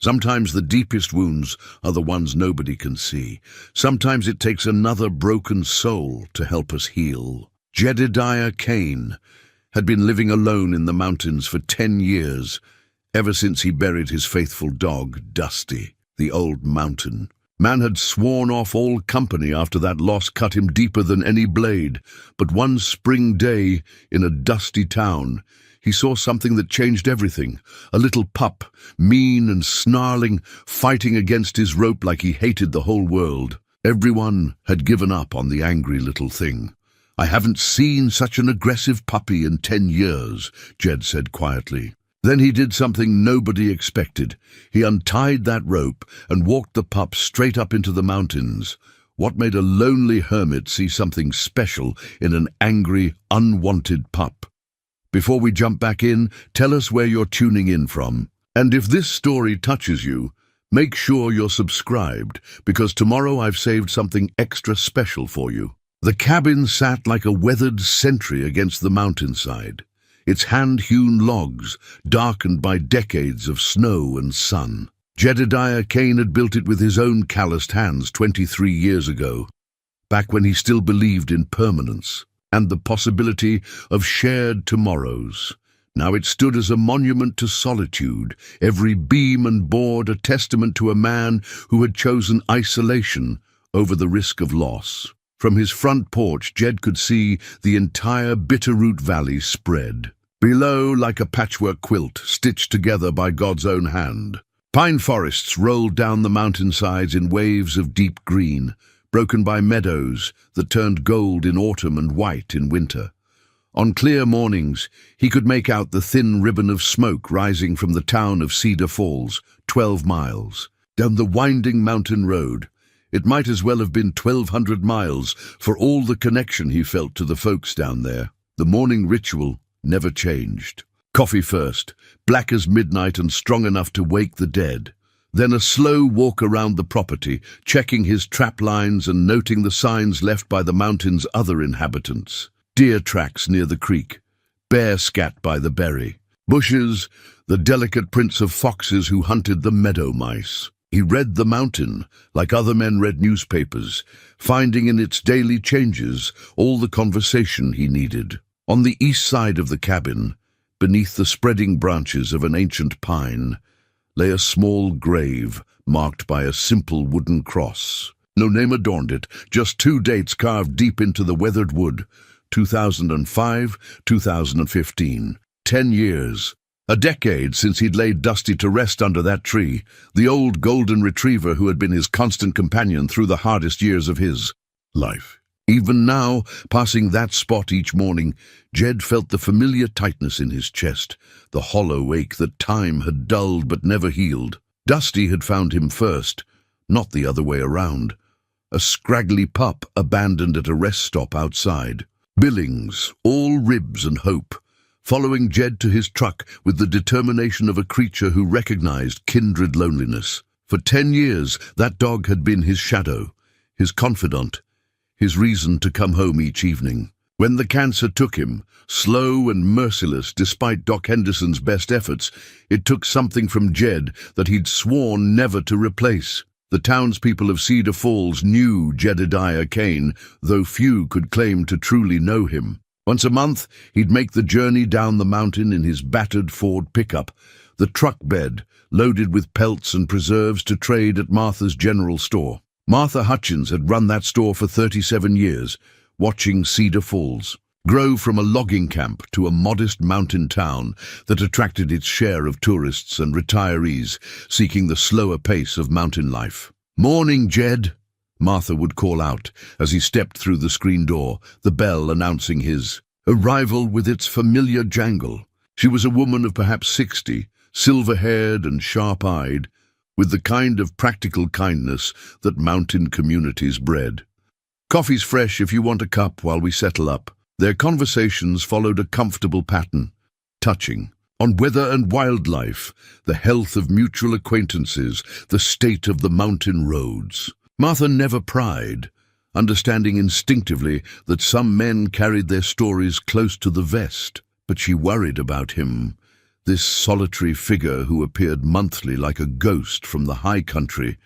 Sometimes the deepest wounds are the ones nobody can see. Sometimes it takes another broken soul to help us heal. Jedediah Kane had been living alone in the mountains for 10 years, ever since he buried his faithful dog, Dusty, the old mountain. Man had sworn off all company after that loss cut him deeper than any blade. But one spring day, in a dusty town, he saw something that changed everything. A little pup, mean and snarling, fighting against his rope like he hated the whole world. Everyone had given up on the angry little thing. "I haven't seen such an aggressive puppy in 10 years, Jed said quietly. Then he did something nobody expected. He untied that rope and walked the pup straight up into the mountains. What made a lonely hermit see something special in an angry, unwanted pup? Before we jump back in, tell us where you're tuning in from. And if this story touches you, make sure you're subscribed, because tomorrow I've saved something extra special for you. The cabin sat like a weathered sentry against the mountainside, its hand-hewn logs darkened by decades of snow and sun. Jedediah Kane had built it with his own calloused hands 23 years ago, back when he still believed in permanence and the possibility of shared tomorrows. Now it stood as a monument to solitude, every beam and board a testament to a man who had chosen isolation over the risk of loss. From his front porch, Jed could see the entire Bitterroot Valley spread. Below, like a patchwork quilt, stitched together by God's own hand. Pine forests rolled down the mountainsides in waves of deep green, broken by meadows that turned gold in autumn and white in winter. On clear mornings, he could make out the thin ribbon of smoke rising from the town of Cedar Falls, 12 miles. Down the winding mountain road, it might as well have been 1,200 miles for all the connection he felt to the folks down there. The morning ritual never changed. Coffee first, black as midnight and strong enough to wake the dead. Then a slow walk around the property, checking his trap lines and noting the signs left by the mountain's other inhabitants. Deer tracks near the creek, bear scat by the berry, bushes, the delicate prints of foxes who hunted the meadow mice. He read the mountain like other men read newspapers, finding in its daily changes all the conversation he needed. On the east side of the cabin, beneath the spreading branches of an ancient pine, lay a small grave marked by a simple wooden cross. No name adorned it, just 2 dates carved deep into the weathered wood: 2005, 2015. 10 years. A decade since he'd laid Dusty to rest under that tree, the old golden retriever who had been his constant companion through the hardest years of his life. Even now, passing that spot each morning, Jed felt the familiar tightness in his chest, the hollow ache that time had dulled but never healed. Dusty had found him first, not the other way around. A scraggly pup abandoned at a rest stop outside. Billings, all ribs and hope, following Jed to his truck with the determination of a creature who recognized kindred loneliness. For 10 years, that dog had been his shadow, his confidant, his reason to come home each evening. When the cancer took him, slow and merciless despite Doc Henderson's best efforts, it took something from Jed that he'd sworn never to replace. The townspeople of Cedar Falls knew Jedediah Kane, though few could claim to truly know him. Once a month, he'd make the journey down the mountain in his battered Ford pickup, the truck bed loaded with pelts and preserves to trade at Martha's General Store. Martha Hutchins had run that store for 37 years, watching Cedar Falls grow from a logging camp to a modest mountain town that attracted its share of tourists and retirees seeking the slower pace of mountain life. "Morning, Jed," Martha would call out as he stepped through the screen door, the bell announcing his arrival with its familiar jangle. She was a woman of perhaps 60, silver-haired and sharp-eyed, with the kind of practical kindness that mountain communities bred. "Coffee's fresh if you want a cup while we settle up." Their conversations followed a comfortable pattern, touching on weather and wildlife, the health of mutual acquaintances, the state of the mountain roads. Martha never pried, understanding instinctively that some men carried their stories close to the vest, but she worried about him. This solitary figure, who appeared monthly like a ghost from the high country,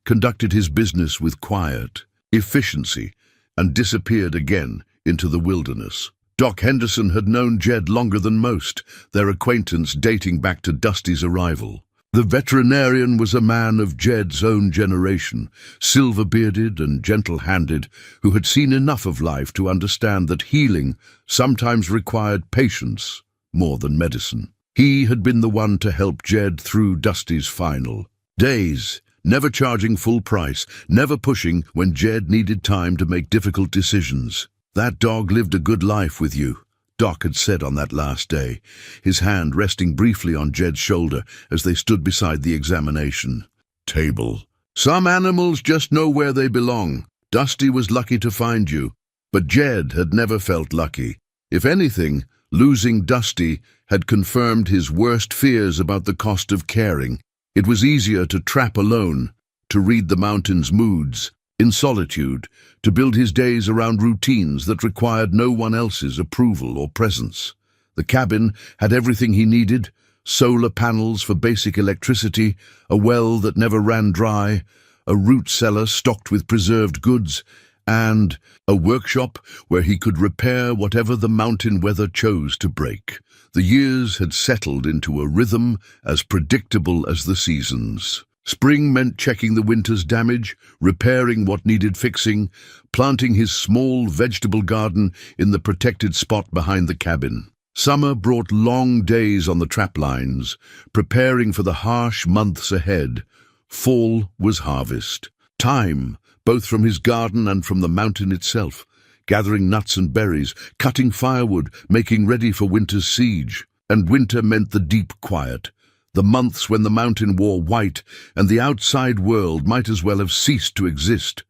conducted his business with quiet efficiency and disappeared again into the wilderness. Doc Henderson had known Jed longer than most, their acquaintance dating back to Dusty's arrival. The veterinarian was a man of Jed's own generation, silver-bearded and gentle-handed, who had seen enough of life to understand that healing sometimes required patience more than medicine. He had been the one to help Jed through Dusty's final days, never charging full price, never pushing when Jed needed time to make difficult decisions. "That dog lived a good life with you," Doc had said on that last day, his hand resting briefly on Jed's shoulder as they stood beside the examination table. "Some animals just know where they belong. Dusty was lucky to find you, but Jed had never felt lucky. If anything, losing Dusty had confirmed his worst fears about the cost of caring. It was easier to trap alone, to read the mountain's moods, in solitude, to build his days around routines that required no one else's approval or presence. The cabin had everything he needed: solar panels for basic electricity, a well that never ran dry, a root cellar stocked with preserved goods, and a workshop where he could repair whatever the mountain weather chose to break. The years had settled into a rhythm as predictable as the seasons. Spring meant checking the winter's damage, repairing what needed fixing, planting his small vegetable garden in the protected spot behind the cabin. Summer brought long days on the trap lines, preparing for the harsh months ahead. Fall was harvest. Time, both from his garden and from the mountain itself, gathering nuts and berries, cutting firewood, making ready for winter's siege. And winter meant the deep quiet, the months when the mountain wore white and the outside world might as well have ceased to exist.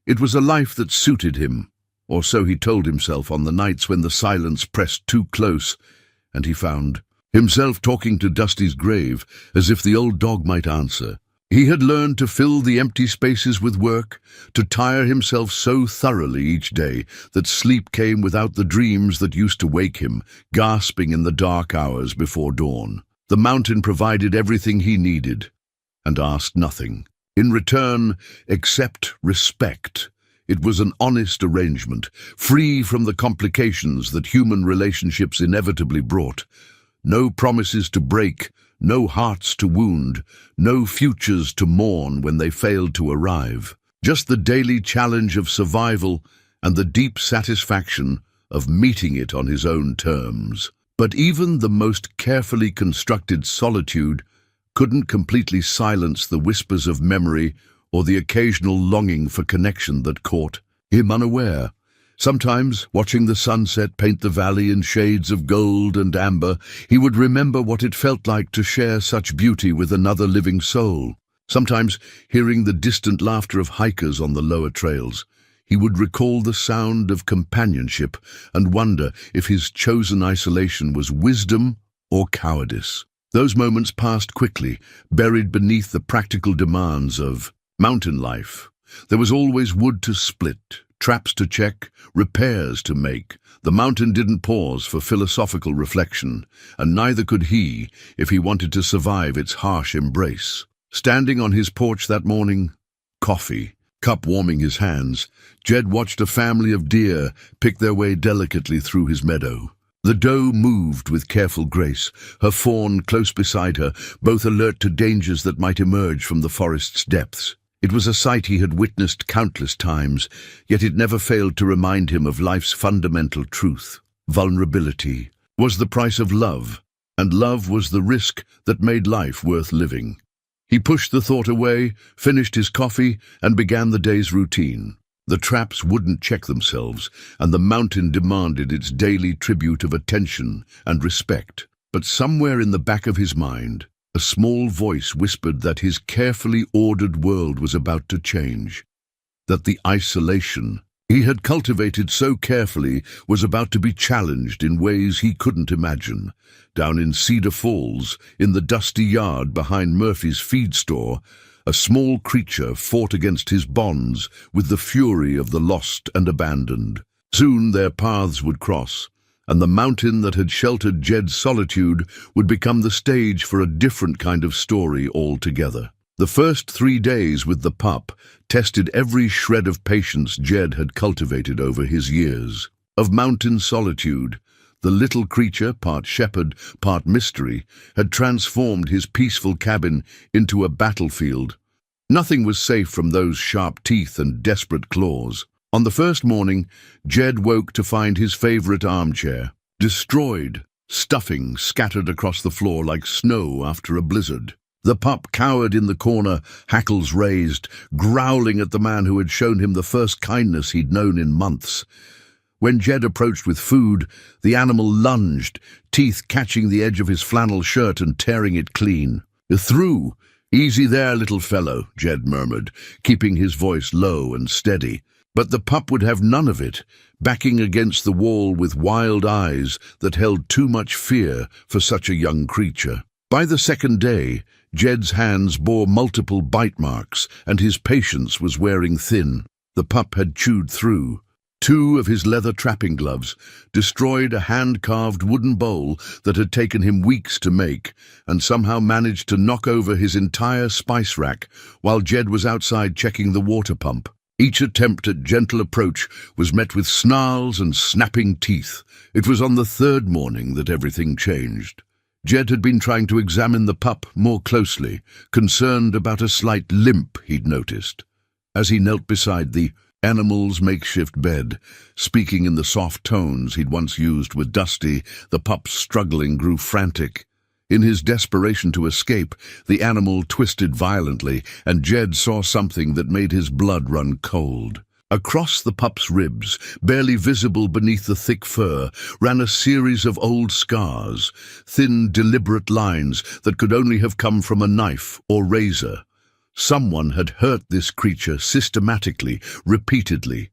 It was a life that suited him, or so he told himself on the nights when the silence pressed too close, and he found himself talking to Dusty's grave as if the old dog might answer. He had learned to fill the empty spaces with work, to tire himself so thoroughly each day that sleep came without the dreams that used to wake him, gasping in the dark hours before dawn. The mountain provided everything he needed, and asked nothing in return except respect. It was an honest arrangement, free from the complications that human relationships inevitably brought. No promises to break, no hearts to wound, no futures to mourn when they failed to arrive. Just the daily challenge of survival and the deep satisfaction of meeting it on his own terms. But even the most carefully constructed solitude couldn't completely silence the whispers of memory or the occasional longing for connection that caught him unaware. Sometimes, watching the sunset paint the valley in shades of gold and amber, he would remember what it felt like to share such beauty with another living soul. Sometimes, hearing the distant laughter of hikers on the lower trails, he would recall the sound of companionship and wonder if his chosen isolation was wisdom or cowardice. Those moments passed quickly, buried beneath the practical demands of mountain life. There was always wood to split, traps to check, repairs to make. The mountain didn't pause for philosophical reflection, and neither could he if he wanted to survive its harsh embrace. Standing on his porch that morning, coffee cup warming his hands, Jed watched a family of deer pick their way delicately through his meadow. The doe moved with careful grace, her fawn close beside her, both alert to dangers that might emerge from the forest's depths. It was a sight he had witnessed countless times, yet it never failed to remind him of life's fundamental truth. Vulnerability was the price of love, and love was the risk that made life worth living. He pushed the thought away, finished his coffee, and began the day's routine. The traps wouldn't check themselves, and the mountain demanded its daily tribute of attention and respect. But somewhere in the back of his mind, a small voice whispered that his carefully ordered world was about to change, that the isolation he had cultivated so carefully was about to be challenged in ways he couldn't imagine. Down in Cedar Falls, in the dusty yard behind Murphy's feed store, a small creature fought against his bonds with the fury of the lost and abandoned. Soon their paths would cross, and the mountain that had sheltered Jed's solitude would become the stage for a different kind of story altogether. The first 3 days with the pup tested every shred of patience Jed had cultivated over his years. Of mountain solitude, the little creature, part shepherd, part mystery, had transformed his peaceful cabin into a battlefield. Nothing was safe from those sharp teeth and desperate claws. On the first morning, Jed woke to find his favorite armchair destroyed, stuffing scattered across the floor like snow after a blizzard. The pup cowered in the corner, hackles raised, growling at the man who had shown him the first kindness he'd known in months. When Jed approached with food, the animal lunged, teeth catching the edge of his flannel shirt and tearing it clean. "Through! Easy there, little fellow," Jed murmured, keeping his voice low and steady. But the pup would have none of it, backing against the wall with wild eyes that held too much fear for such a young creature. By the second day, Jed's hands bore multiple bite marks, and his patience was wearing thin. The pup had chewed through 2 of his leather trapping gloves, destroyed a hand-carved wooden bowl that had taken him weeks to make, and somehow managed to knock over his entire spice rack while Jed was outside checking the water pump. Each attempt at gentle approach was met with snarls and snapping teeth. It was on the 3rd morning that everything changed. Jed had been trying to examine the pup more closely, concerned about a slight limp he'd noticed. As he knelt beside the animal's makeshift bed, speaking in the soft tones he'd once used with Dusty, the pup's struggling grew frantic. In his desperation to escape, the animal twisted violently, and Jed saw something that made his blood run cold. Across the pup's ribs, barely visible beneath the thick fur, ran a series of old scars, thin, deliberate lines that could only have come from a knife or razor. Someone had hurt this creature systematically, repeatedly.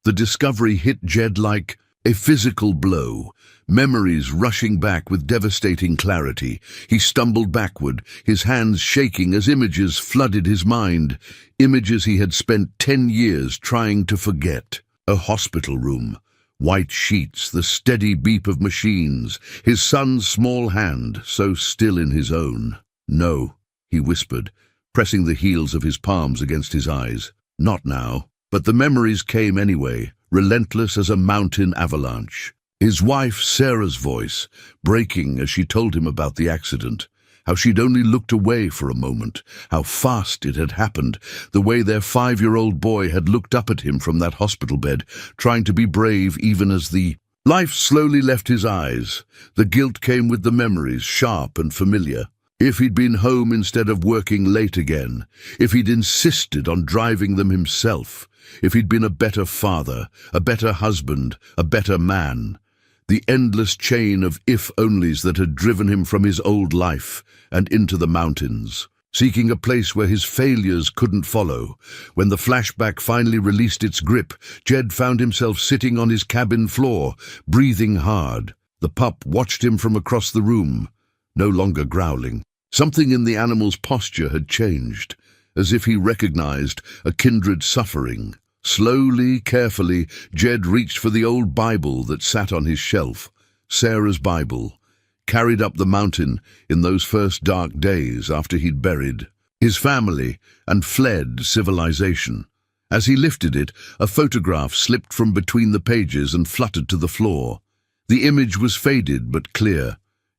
The discovery hit Jed like a physical blow, memories rushing back with devastating clarity. He stumbled backward, his hands shaking as images flooded his mind, images he had spent 10 years trying to forget. A hospital room, white sheets, the steady beep of machines, his son's small hand so still in his own. "No," he whispered, pressing the heels of his palms against his eyes. "Not now." But the memories came anyway, relentless as a mountain avalanche. His wife, Sarah's voice, breaking as she told him about the accident, how she'd only looked away for a moment, how fast it had happened, the way their 5-year-old boy had looked up at him from that hospital bed, trying to be brave even as the life slowly left his eyes. The guilt came with the memories, sharp and familiar. If he'd been home instead of working late again, if he'd insisted on driving them himself, if he'd been a better father, a better husband, a better man. The endless chain of if-onlys that had driven him from his old life and into the mountains, seeking a place where his failures couldn't follow. When the flashback finally released its grip, Jed found himself sitting on his cabin floor, breathing hard. The pup watched him from across the room, no longer growling. Something in the animal's posture had changed, as if he recognized a kindred suffering. Slowly, carefully, Jed reached for the old Bible that sat on his shelf, Sarah's Bible, carried up the mountain in those first dark days after he'd buried his family and fled civilization. As he lifted it, a photograph slipped from between the pages and fluttered to the floor. The image was faded but clear.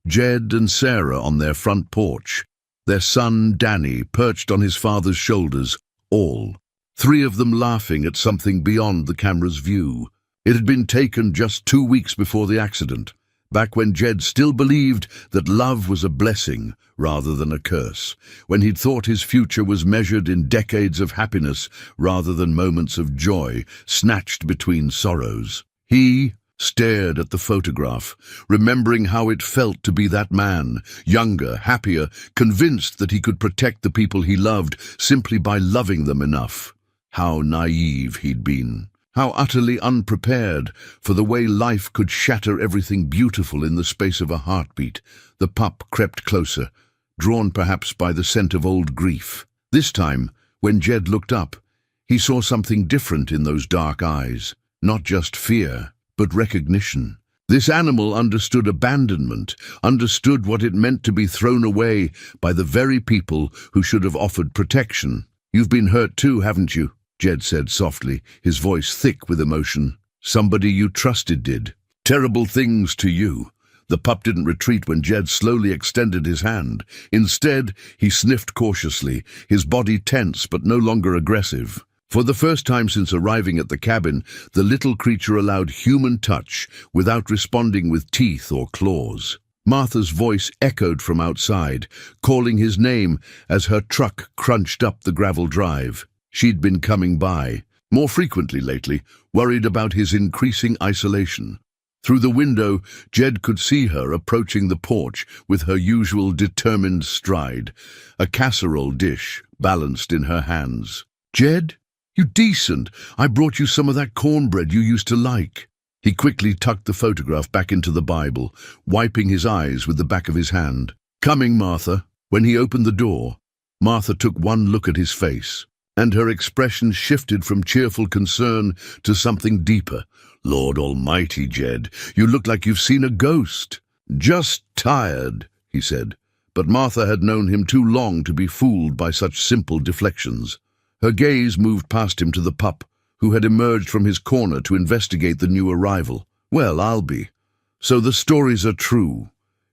Jed and Sarah on their front porch, their son Danny perched on his father's shoulders, all 3 of them laughing at something beyond the camera's view. It had been taken just 2 weeks before the accident, back when Jed still believed that love was a blessing rather than a curse, when he'd thought his future was measured in decades of happiness rather than moments of joy snatched between sorrows. He stared at the photograph, remembering how it felt to be that man, younger, happier, convinced that he could protect the people he loved simply by loving them enough. How naive he'd been. How utterly unprepared for the way life could shatter everything beautiful in the space of a heartbeat. The pup crept closer, drawn perhaps by the scent of old grief. This time, when Jed looked up, he saw something different in those dark eyes. Not just fear, but recognition. This animal understood abandonment, understood what it meant to be thrown away by the very people who should have offered protection. "You've been hurt too, haven't you?" Jed said softly, his voice thick with emotion. "Somebody you trusted did. Terrible things to you." The pup didn't retreat when Jed slowly extended his hand. Instead, he sniffed cautiously, his body tense but no longer aggressive. For the first time since arriving at the cabin, the little creature allowed human touch without responding with teeth or claws. Martha's voice echoed from outside, calling his name as her truck crunched up the gravel drive. She'd been coming by, more frequently lately, worried about his increasing isolation. Through the window, Jed could see her approaching the porch with her usual determined stride, a casserole dish balanced in her hands. "Jed? You decent! I brought you some of that cornbread you used to like." He quickly tucked the photograph back into the Bible, wiping his eyes with the back of his hand. "Coming, Martha." When he opened the door, Martha took one look at his face, and her expression shifted from cheerful concern to something deeper. "Lord Almighty, Jed, you look like you've seen a ghost." "Just tired," he said, but Martha had known him too long to be fooled by such simple deflections. Her gaze moved past him to the pup, who had emerged from his corner to investigate the new arrival. "Well, I'll be. So the stories are true.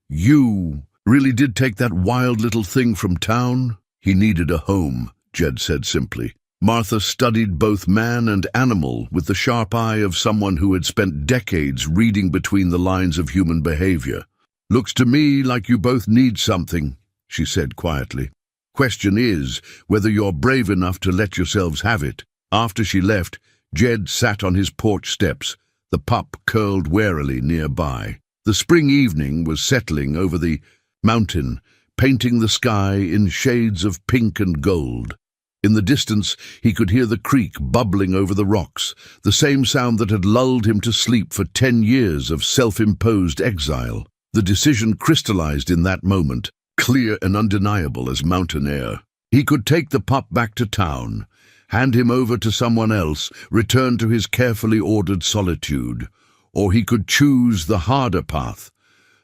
You really did take that wild little thing from town?" "He needed a home," Jed said simply. Martha studied both man and animal with the sharp eye of someone who had spent decades reading between the lines of human behavior. "Looks to me like you both need something," she said quietly. "Question is whether you're brave enough to let yourselves have it." After she left, Jed sat on his porch steps, the pup curled warily nearby. The spring evening was settling over the mountain, painting the sky in shades of pink and gold. In the distance, he could hear the creek bubbling over the rocks, the same sound that had lulled him to sleep for 10 years of self-imposed exile. The decision crystallized in that moment, clear and undeniable as mountain air. He could take the pup back to town, hand him over to someone else, return to his carefully ordered solitude. Or he could choose the harder path,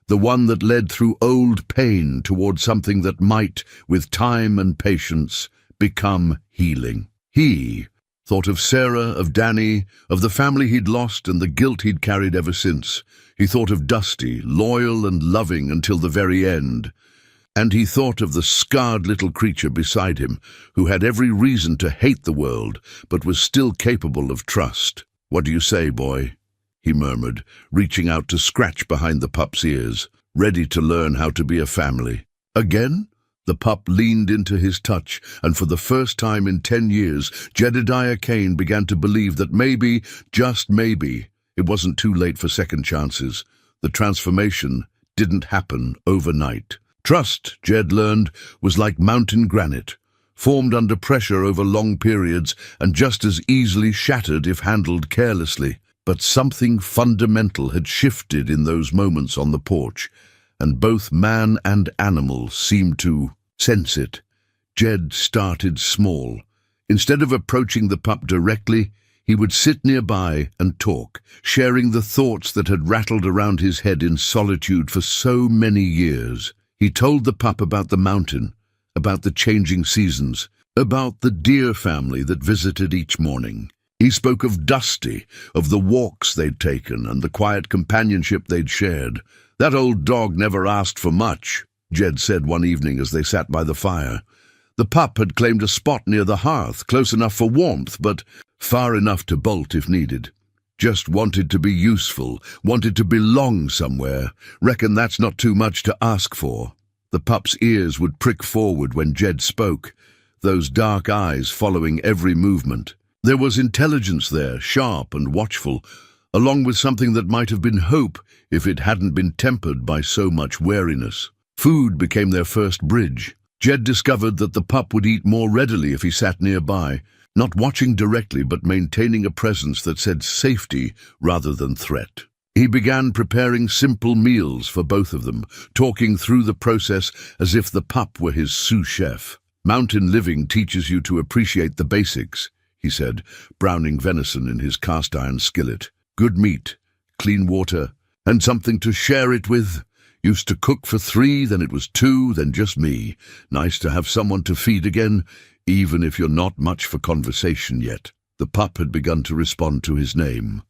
the one that led through old pain toward something that might, with time and patience, become healing. He thought of Sarah, of Danny, of the family he'd lost and the guilt he'd carried ever since. He thought of Dusty, loyal and loving until the very end. And he thought of the scarred little creature beside him, who had every reason to hate the world, but was still capable of trust. "What do you say, boy?" he murmured, reaching out to scratch behind the pup's ears, ready to learn how to be a family. "Again?" The pup leaned into his touch, and for the first time in 10 years, Jedediah Kane began to believe that maybe, just maybe, it wasn't too late for second chances. The transformation didn't happen overnight. Trust, Jed learned, was like mountain granite, formed under pressure over long periods and just as easily shattered if handled carelessly. But something fundamental had shifted in those moments on the porch, and both man and animal seemed to sense it. Jed started small. Instead of approaching the pup directly, he would sit nearby and talk, sharing the thoughts that had rattled around his head in solitude for so many years. He told the pup about the mountain, about the changing seasons, about the deer family that visited each morning. He spoke of Dusty, of the walks they'd taken and the quiet companionship they'd shared. "That old dog never asked for much," Jed said one evening as they sat by the fire. The pup had claimed a spot near the hearth, close enough for warmth, but far enough to bolt if needed. Just wanted to be useful, wanted to belong somewhere. Reckon that's not too much to ask for. The pup's ears would prick forward when Jed spoke, those dark eyes following every movement. There was intelligence there, sharp and watchful, along with something that might have been hope if it hadn't been tempered by so much wariness. Food became their first bridge. Jed discovered that the pup would eat more readily if he sat nearby, not watching directly but maintaining a presence that said safety rather than threat. He began preparing simple meals for both of them, talking through the process as if the pup were his sous chef. "Mountain living teaches you to appreciate the basics," he said, browning venison in his cast-iron skillet. "Good meat, clean water, And something to share it with. Used to cook for 3, then it was 2, then just me. Nice to have someone to feed again, even if you're not much for conversation yet. The pup had begun to respond to his name.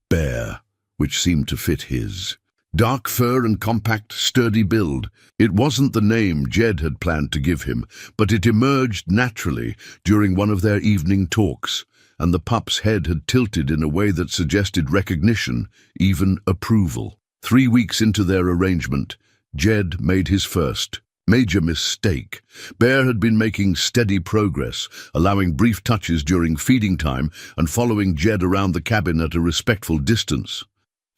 Bear, which seemed to fit his. Dark fur and compact, sturdy build. It wasn't the name Jed had planned to give him, but it emerged naturally during one of their evening talks, and the pup's head had tilted in a way that suggested recognition, even approval. 3 weeks into their arrangement, Jed made his first major mistake. Bear had been making steady progress, allowing brief touches during feeding time and following Jed around the cabin at a respectful distance.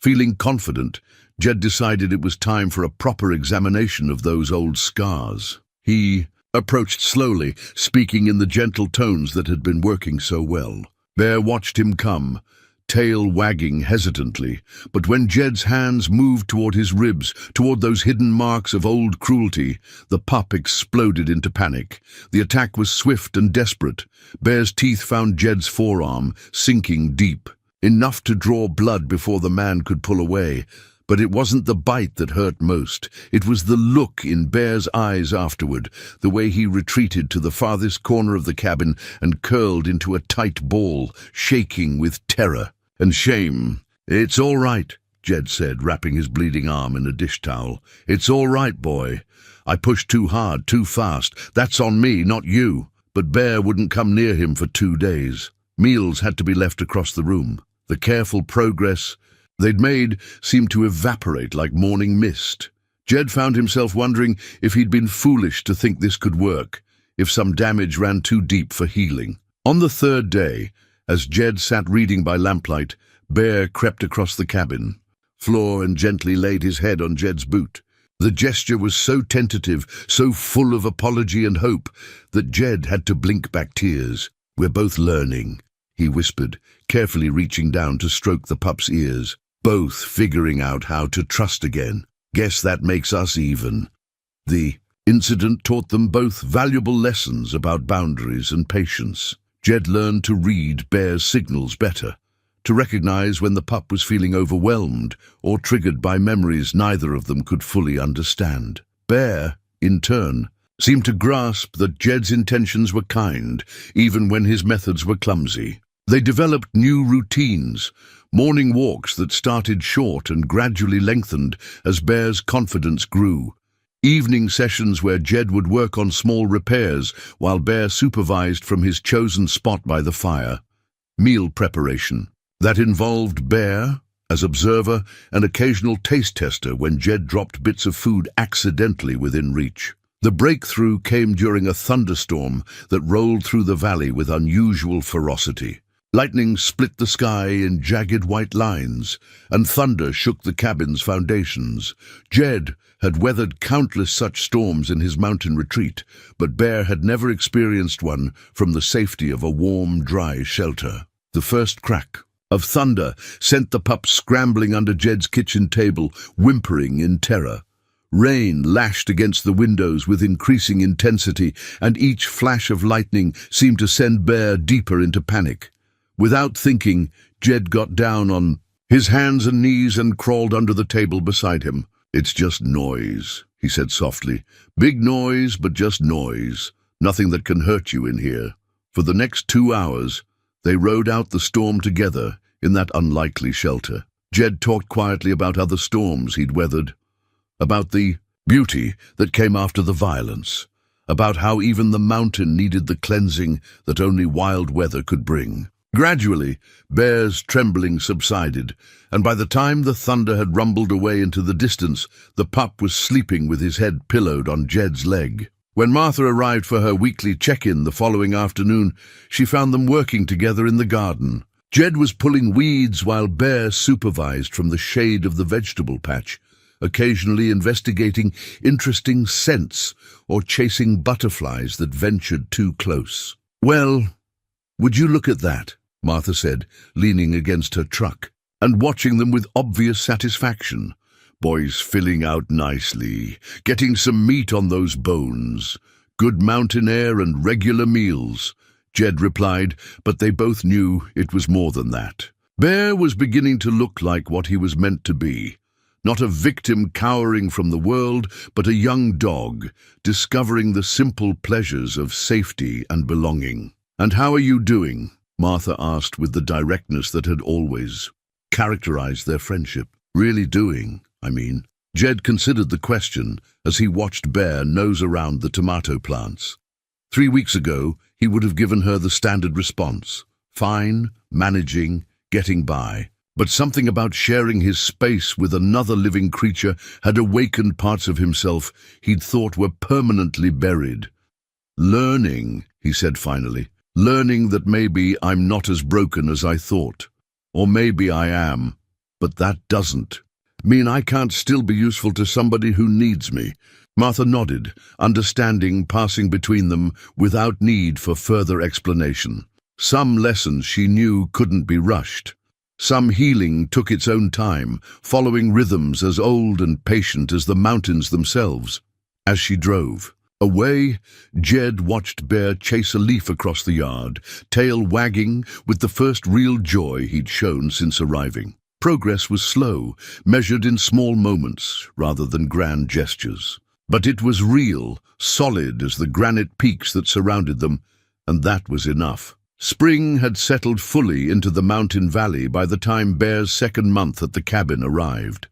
Feeling confident, Jed decided it was time for a proper examination of those old scars. He approached slowly, speaking in the gentle tones that had been working so well. Bear watched him come, tail wagging hesitantly, but when Jed's hands moved toward his ribs, toward those hidden marks of old cruelty, the pup exploded into panic. The attack was swift and desperate. Bear's teeth found Jed's forearm, sinking deep, enough to draw blood before the man could pull away. But it wasn't the bite that hurt most. It was the look in Bear's eyes afterward, the way he retreated to the farthest corner of the cabin and curled into a tight ball, shaking with terror and shame. "It's all right," Jed said, wrapping his bleeding arm in a dish towel. "It's all right, boy. I pushed too hard, too fast. That's on me, not you." But Bear wouldn't come near him for 2 days. Meals had to be left across the room. The careful progress they'd made seemed to evaporate like morning mist. Jed found himself wondering if he'd been foolish to think this could work, if some damage ran too deep for healing. On the 3rd day, as Jed sat reading by lamplight, Bear crept across the cabin floor and gently laid his head on Jed's boot. The gesture was so tentative, so full of apology and hope, that Jed had to blink back tears. "We're both learning," he whispered, carefully reaching down to stroke the pup's ears. "Both figuring out how to trust again. Guess that makes us even." The incident taught them both valuable lessons about boundaries and patience. Jed learned to read Bear's signals better, to recognize when the pup was feeling overwhelmed or triggered by memories neither of them could fully understand. Bear, in turn, seemed to grasp that Jed's intentions were kind, even when his methods were clumsy. They developed new routines, morning walks that started short and gradually lengthened as Bear's confidence grew. Evening sessions where Jed would work on small repairs while Bear supervised from his chosen spot by the fire. Meal preparation. That involved Bear as observer and occasional taste tester when Jed dropped bits of food accidentally within reach. The breakthrough came during a thunderstorm that rolled through the valley with unusual ferocity. Lightning split the sky in jagged white lines, and thunder shook the cabin's foundations. Jed had weathered countless such storms in his mountain retreat, but Bear had never experienced one from the safety of a warm, dry shelter. The first crack of thunder sent the pup scrambling under Jed's kitchen table, whimpering in terror. Rain lashed against the windows with increasing intensity, and each flash of lightning seemed to send Bear deeper into panic. Without thinking, Jed got down on his hands and knees and crawled under the table beside him. "It's just noise," he said softly. "Big noise, but just noise. Nothing that can hurt you in here." For the next 2 hours, they rode out the storm together in that unlikely shelter. Jed talked quietly about other storms he'd weathered, about the beauty that came after the violence, about how even the mountain needed the cleansing that only wild weather could bring. Gradually, Bear's trembling subsided, and by the time the thunder had rumbled away into the distance, the pup was sleeping with his head pillowed on Jed's leg. When Martha arrived for her weekly check-in the following afternoon, she found them working together in the garden. Jed was pulling weeds while Bear supervised from the shade of the vegetable patch, occasionally investigating interesting scents or chasing butterflies that ventured too close. "Well, would you look at that?" Martha said, leaning against her truck, and watching them with obvious satisfaction. "Boys filling out nicely, getting some meat on those bones. Good mountain air and regular meals," Jed replied, but they both knew it was more than that. Bear was beginning to look like what he was meant to be, Not a victim cowering from the world, but a young dog, discovering the simple pleasures of safety and belonging. "And how are you doing?" Martha asked with the directness that had always characterized their friendship. "Really doing, I mean." Jed considered the question as he watched Bear nose around the tomato plants. 3 weeks ago, he would have given her the standard response: fine, managing, getting by. But something about sharing his space with another living creature had awakened parts of himself he'd thought were permanently buried. "Learning," he said finally. "Learning that maybe I'm not as broken as I thought. Or maybe I am, but that doesn't mean I can't still be useful to somebody who needs me." Martha nodded, understanding passing between them without need for further explanation. Some lessons she knew couldn't be rushed. Some healing took its own time, following rhythms as old and patient as the mountains themselves. As she drove away, Jed watched Bear chase a leaf across the yard, tail wagging with the first real joy he'd shown since arriving. Progress was slow, measured in small moments rather than grand gestures. But it was real, solid as the granite peaks that surrounded them, and that was enough. Spring had settled fully into the mountain valley by the time Bear's second month at the cabin arrived.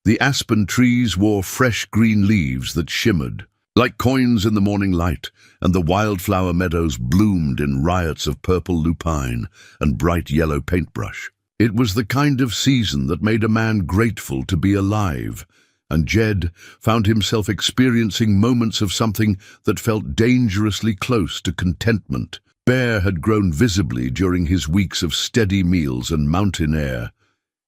The aspen trees wore fresh green leaves that shimmered like coins in the morning light, and the wildflower meadows bloomed in riots of purple lupine and bright yellow paintbrush. It was the kind of season that made a man grateful to be alive, and Jed found himself experiencing moments of something that felt dangerously close to contentment. Bear had grown visibly during his weeks of steady meals and mountain air.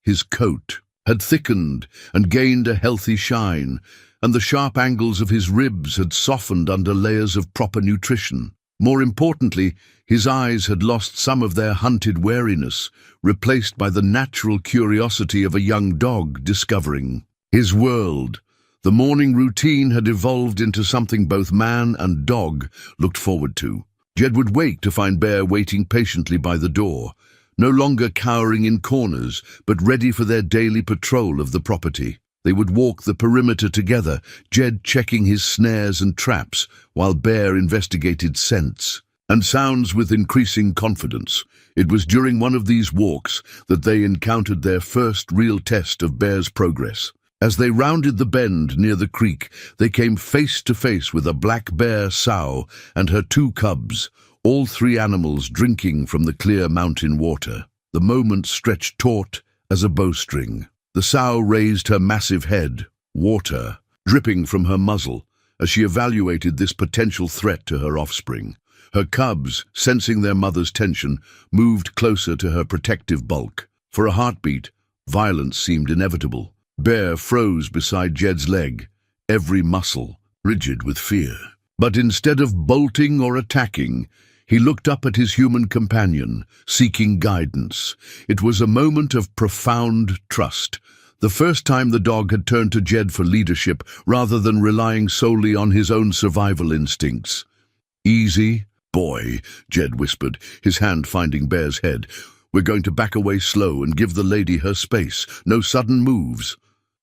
His coat had thickened and gained a healthy shine, and the sharp angles of his ribs had softened under layers of proper nutrition. More importantly, his eyes had lost some of their hunted wariness, replaced by the natural curiosity of a young dog discovering his world. The morning routine had evolved into something both man and dog looked forward to. Jed would wake to find Bear waiting patiently by the door, no longer cowering in corners, but ready for their daily patrol of the property. They would walk the perimeter together, Jed checking his snares and traps, while Bear investigated scents and sounds with increasing confidence. It was during one of these walks that they encountered their first real test of Bear's progress. As they rounded the bend near the creek, they came face to face with a black bear sow and her 2 cubs, all 3 animals drinking from the clear mountain water. The moment stretched taut as a bowstring. The sow raised her massive head, water dripping from her muzzle, as she evaluated this potential threat to her offspring. Her cubs, sensing their mother's tension, moved closer to her protective bulk. For a heartbeat, violence seemed inevitable. Bear froze beside Jed's leg, every muscle rigid with fear. But instead of bolting or attacking, he looked up at his human companion, seeking guidance. It was a moment of profound trust, the first time the dog had turned to Jed for leadership rather than relying solely on his own survival instincts. "Easy, boy," Jed whispered, his hand finding Bear's head. "We're going to back away slow and give the lady her space. No sudden moves."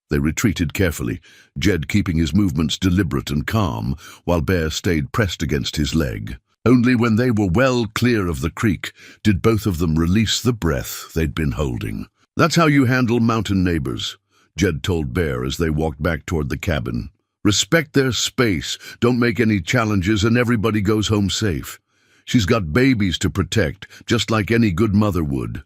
They retreated carefully, Jed keeping his movements deliberate and calm, while Bear stayed pressed against his leg. Only when they were well clear of the creek did both of them release the breath they'd been holding. "That's how you handle mountain neighbors," Jed told Bear as they walked back toward the cabin. "Respect their space, don't make any challenges, and everybody goes home safe. She's got babies to protect, just like any good mother would."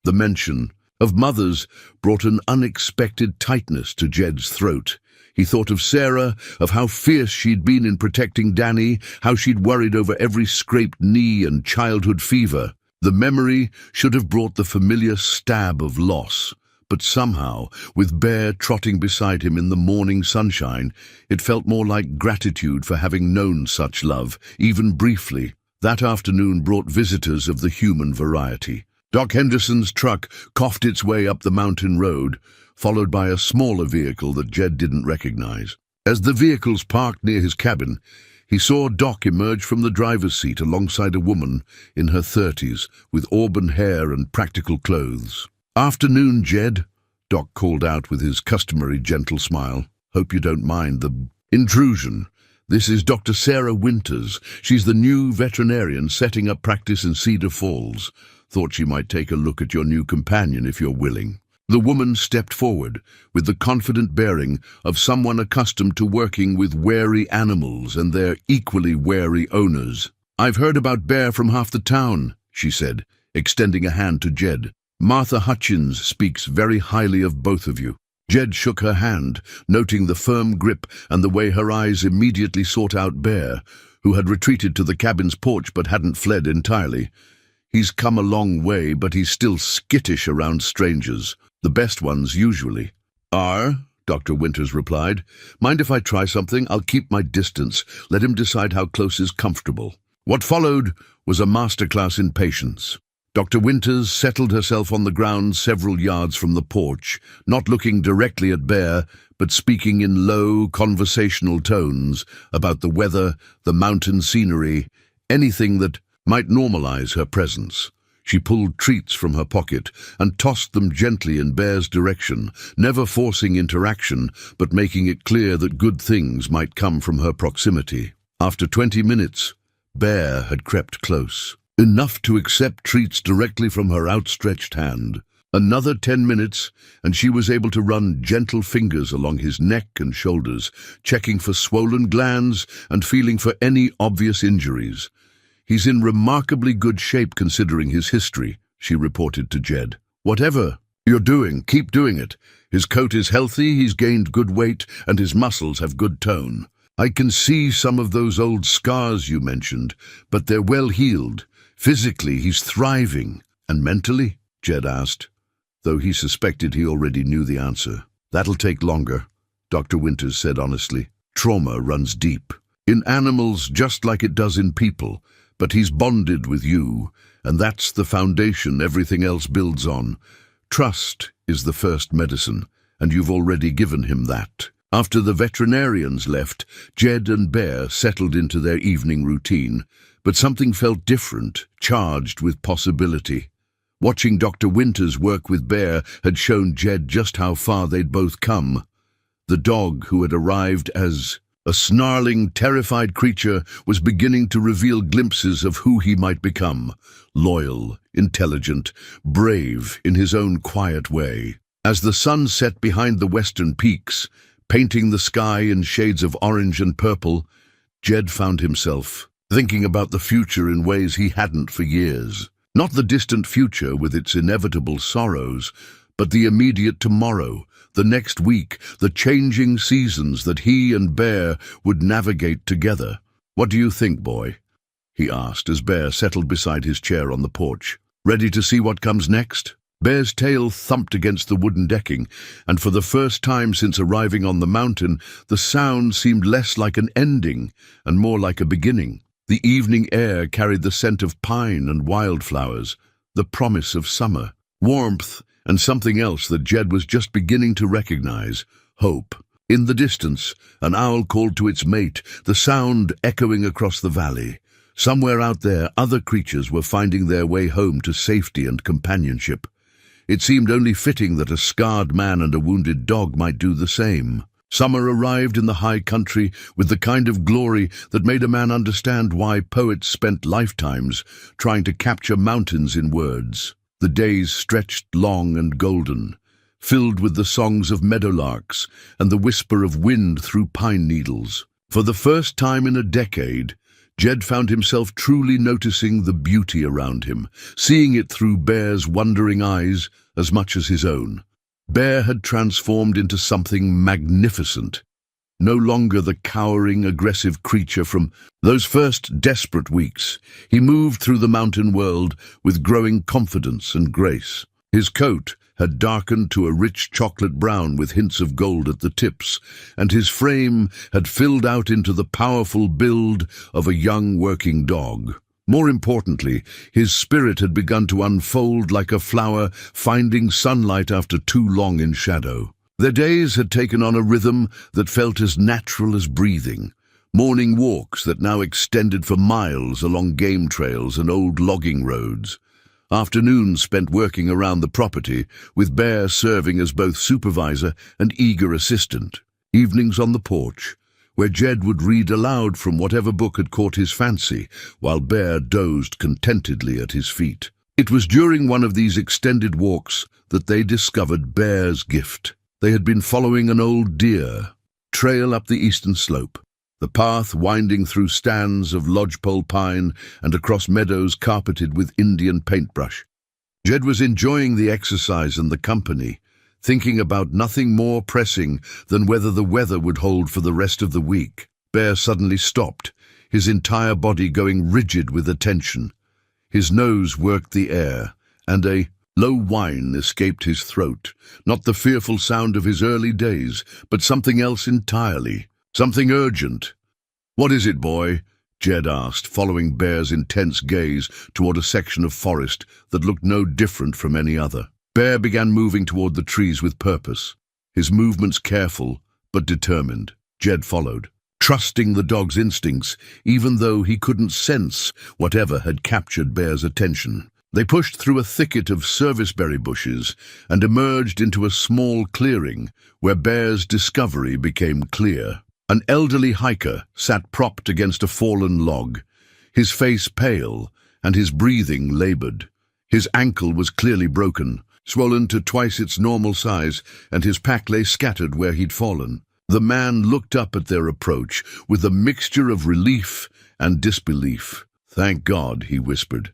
The mention of mothers brought an unexpected tightness to Jed's throat. He thought of Sarah, of how fierce she'd been in protecting Danny, how she'd worried over every scraped knee and childhood fever. The memory should have brought the familiar stab of loss, but somehow, with Bear trotting beside him in the morning sunshine, it felt more like gratitude for having known such love, even briefly. That afternoon brought visitors of the human variety. Doc Henderson's truck coughed its way up the mountain road, followed by a smaller vehicle that Jed didn't recognize. As the vehicles parked near his cabin, he saw Doc emerge from the driver's seat alongside a woman in her 30s with auburn hair and practical clothes. "Afternoon, Jed," Doc called out with his customary gentle smile. "Hope you don't mind the intrusion. This is Dr. Sarah Winters. She's the new veterinarian setting up practice in Cedar Falls. Thought she might take a look at your new companion if you're willing." The woman stepped forward with the confident bearing of someone accustomed to working with wary animals and their equally wary owners. "I've heard about Bear from half the town," she said, extending a hand to Jed. "Martha Hutchins speaks very highly of both of you." Jed shook her hand, noting the firm grip and the way her eyes immediately sought out Bear, who had retreated to the cabin's porch but hadn't fled entirely. "He's come a long way, but he's still skittish around strangers. The best ones, usually." Dr. Winters replied. "Mind if I try something? I'll keep my distance. Let him decide how close is comfortable." What followed was a masterclass in patience. Dr. Winters settled herself on the ground several yards from the porch, not looking directly at Bear, but speaking in low, conversational tones about the weather, the mountain scenery, anything that might normalize her presence. She pulled treats from her pocket and tossed them gently in Bear's direction, never forcing interaction, but making it clear that good things might come from her proximity. After 20 minutes, Bear had crept close, enough to accept treats directly from her outstretched hand. Another 10 minutes, and she was able to run gentle fingers along his neck and shoulders, checking for swollen glands and feeling for any obvious injuries. "He's in remarkably good shape considering his history," she reported to Jed. "Whatever you're doing, keep doing it. His coat is healthy, he's gained good weight, and his muscles have good tone. I can see some of those old scars you mentioned, but they're well healed. Physically, he's thriving." "And mentally?" Jed asked, though he suspected he already knew the answer. "That'll take longer," Dr. Winters said honestly. "Trauma runs deep. In animals just like it does in people. But he's bonded with you, and that's the foundation everything else builds on. Trust is the first medicine, and you've already given him that." After the veterinarians left, Jed and Bear settled into their evening routine, but something felt different, charged with possibility. Watching Dr. Winters work with Bear had shown Jed just how far they'd both come. The dog, who had arrived as a snarling, terrified creature, was beginning to reveal glimpses of who he might become. Loyal, intelligent, brave in his own quiet way. As the sun set behind the western peaks, painting the sky in shades of orange and purple, Jed found himself thinking about the future in ways he hadn't for years. Not the distant future with its inevitable sorrows, but the immediate tomorrow, the next week, the changing seasons that he and Bear would navigate together. "What do you think, boy?" he asked as Bear settled beside his chair on the porch. "Ready to see what comes next?" Bear's tail thumped against the wooden decking, and for the first time since arriving on the mountain, the sound seemed less like an ending and more like a beginning. The evening air carried the scent of pine and wildflowers, the promise of summer, warmth, and something else that Jed was just beginning to recognize: hope. In the distance, an owl called to its mate, the sound echoing across the valley. Somewhere out there, other creatures were finding their way home to safety and companionship. It seemed only fitting that a scarred man and a wounded dog might do the same. Summer arrived in the high country with the kind of glory that made a man understand why poets spent lifetimes trying to capture mountains in words. The days stretched long and golden, filled with the songs of meadowlarks and the whisper of wind through pine needles. For the first time in a decade, Jed found himself truly noticing the beauty around him, seeing it through Bear's wondering eyes as much as his own. Bear had transformed into something magnificent, no longer the cowering, aggressive creature from those first desperate weeks. He moved through the mountain world with growing confidence and grace. His coat had darkened to a rich chocolate brown with hints of gold at the tips, and his frame had filled out into the powerful build of a young working dog. More importantly, his spirit had begun to unfold like a flower finding sunlight after too long in shadow. Their days had taken on a rhythm that felt as natural as breathing. Morning walks that now extended for miles along game trails and old logging roads. Afternoons spent working around the property, with Bear serving as both supervisor and eager assistant. Evenings on the porch, where Jed would read aloud from whatever book had caught his fancy, while Bear dozed contentedly at his feet. It was during one of these extended walks that they discovered Bear's gift. They had been following an old deer trail up the eastern slope, the path winding through stands of lodgepole pine and across meadows carpeted with Indian paintbrush. Jed was enjoying the exercise and the company, thinking about nothing more pressing than whether the weather would hold for the rest of the week. Bear suddenly stopped, his entire body going rigid with attention. His nose worked the air, and a low whine escaped his throat, not the fearful sound of his early days, but something else entirely, something urgent. "What is it, boy?" Jed asked, following Bear's intense gaze toward a section of forest that looked no different from any other. Bear began moving toward the trees with purpose, his movements careful but determined. Jed followed, trusting the dog's instincts, even though he couldn't sense whatever had captured Bear's attention. They pushed through a thicket of serviceberry bushes and emerged into a small clearing where Bear's discovery became clear. An elderly hiker sat propped against a fallen log, his face pale and his breathing labored. His ankle was clearly broken, swollen to twice its normal size, and his pack lay scattered where he'd fallen. The man looked up at their approach with a mixture of relief and disbelief. "Thank God," he whispered.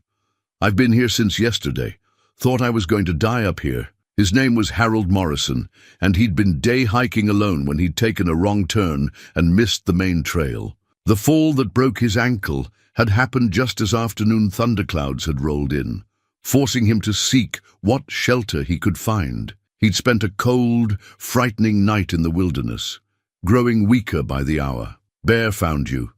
"I've been here since yesterday. Thought I was going to die up here." His name was Harold Morrison, and he'd been day hiking alone when he'd taken a wrong turn and missed the main trail. The fall that broke his ankle had happened just as afternoon thunderclouds had rolled in, forcing him to seek what shelter he could find. He'd spent a cold, frightening night in the wilderness, growing weaker by the hour. "Bear found you,"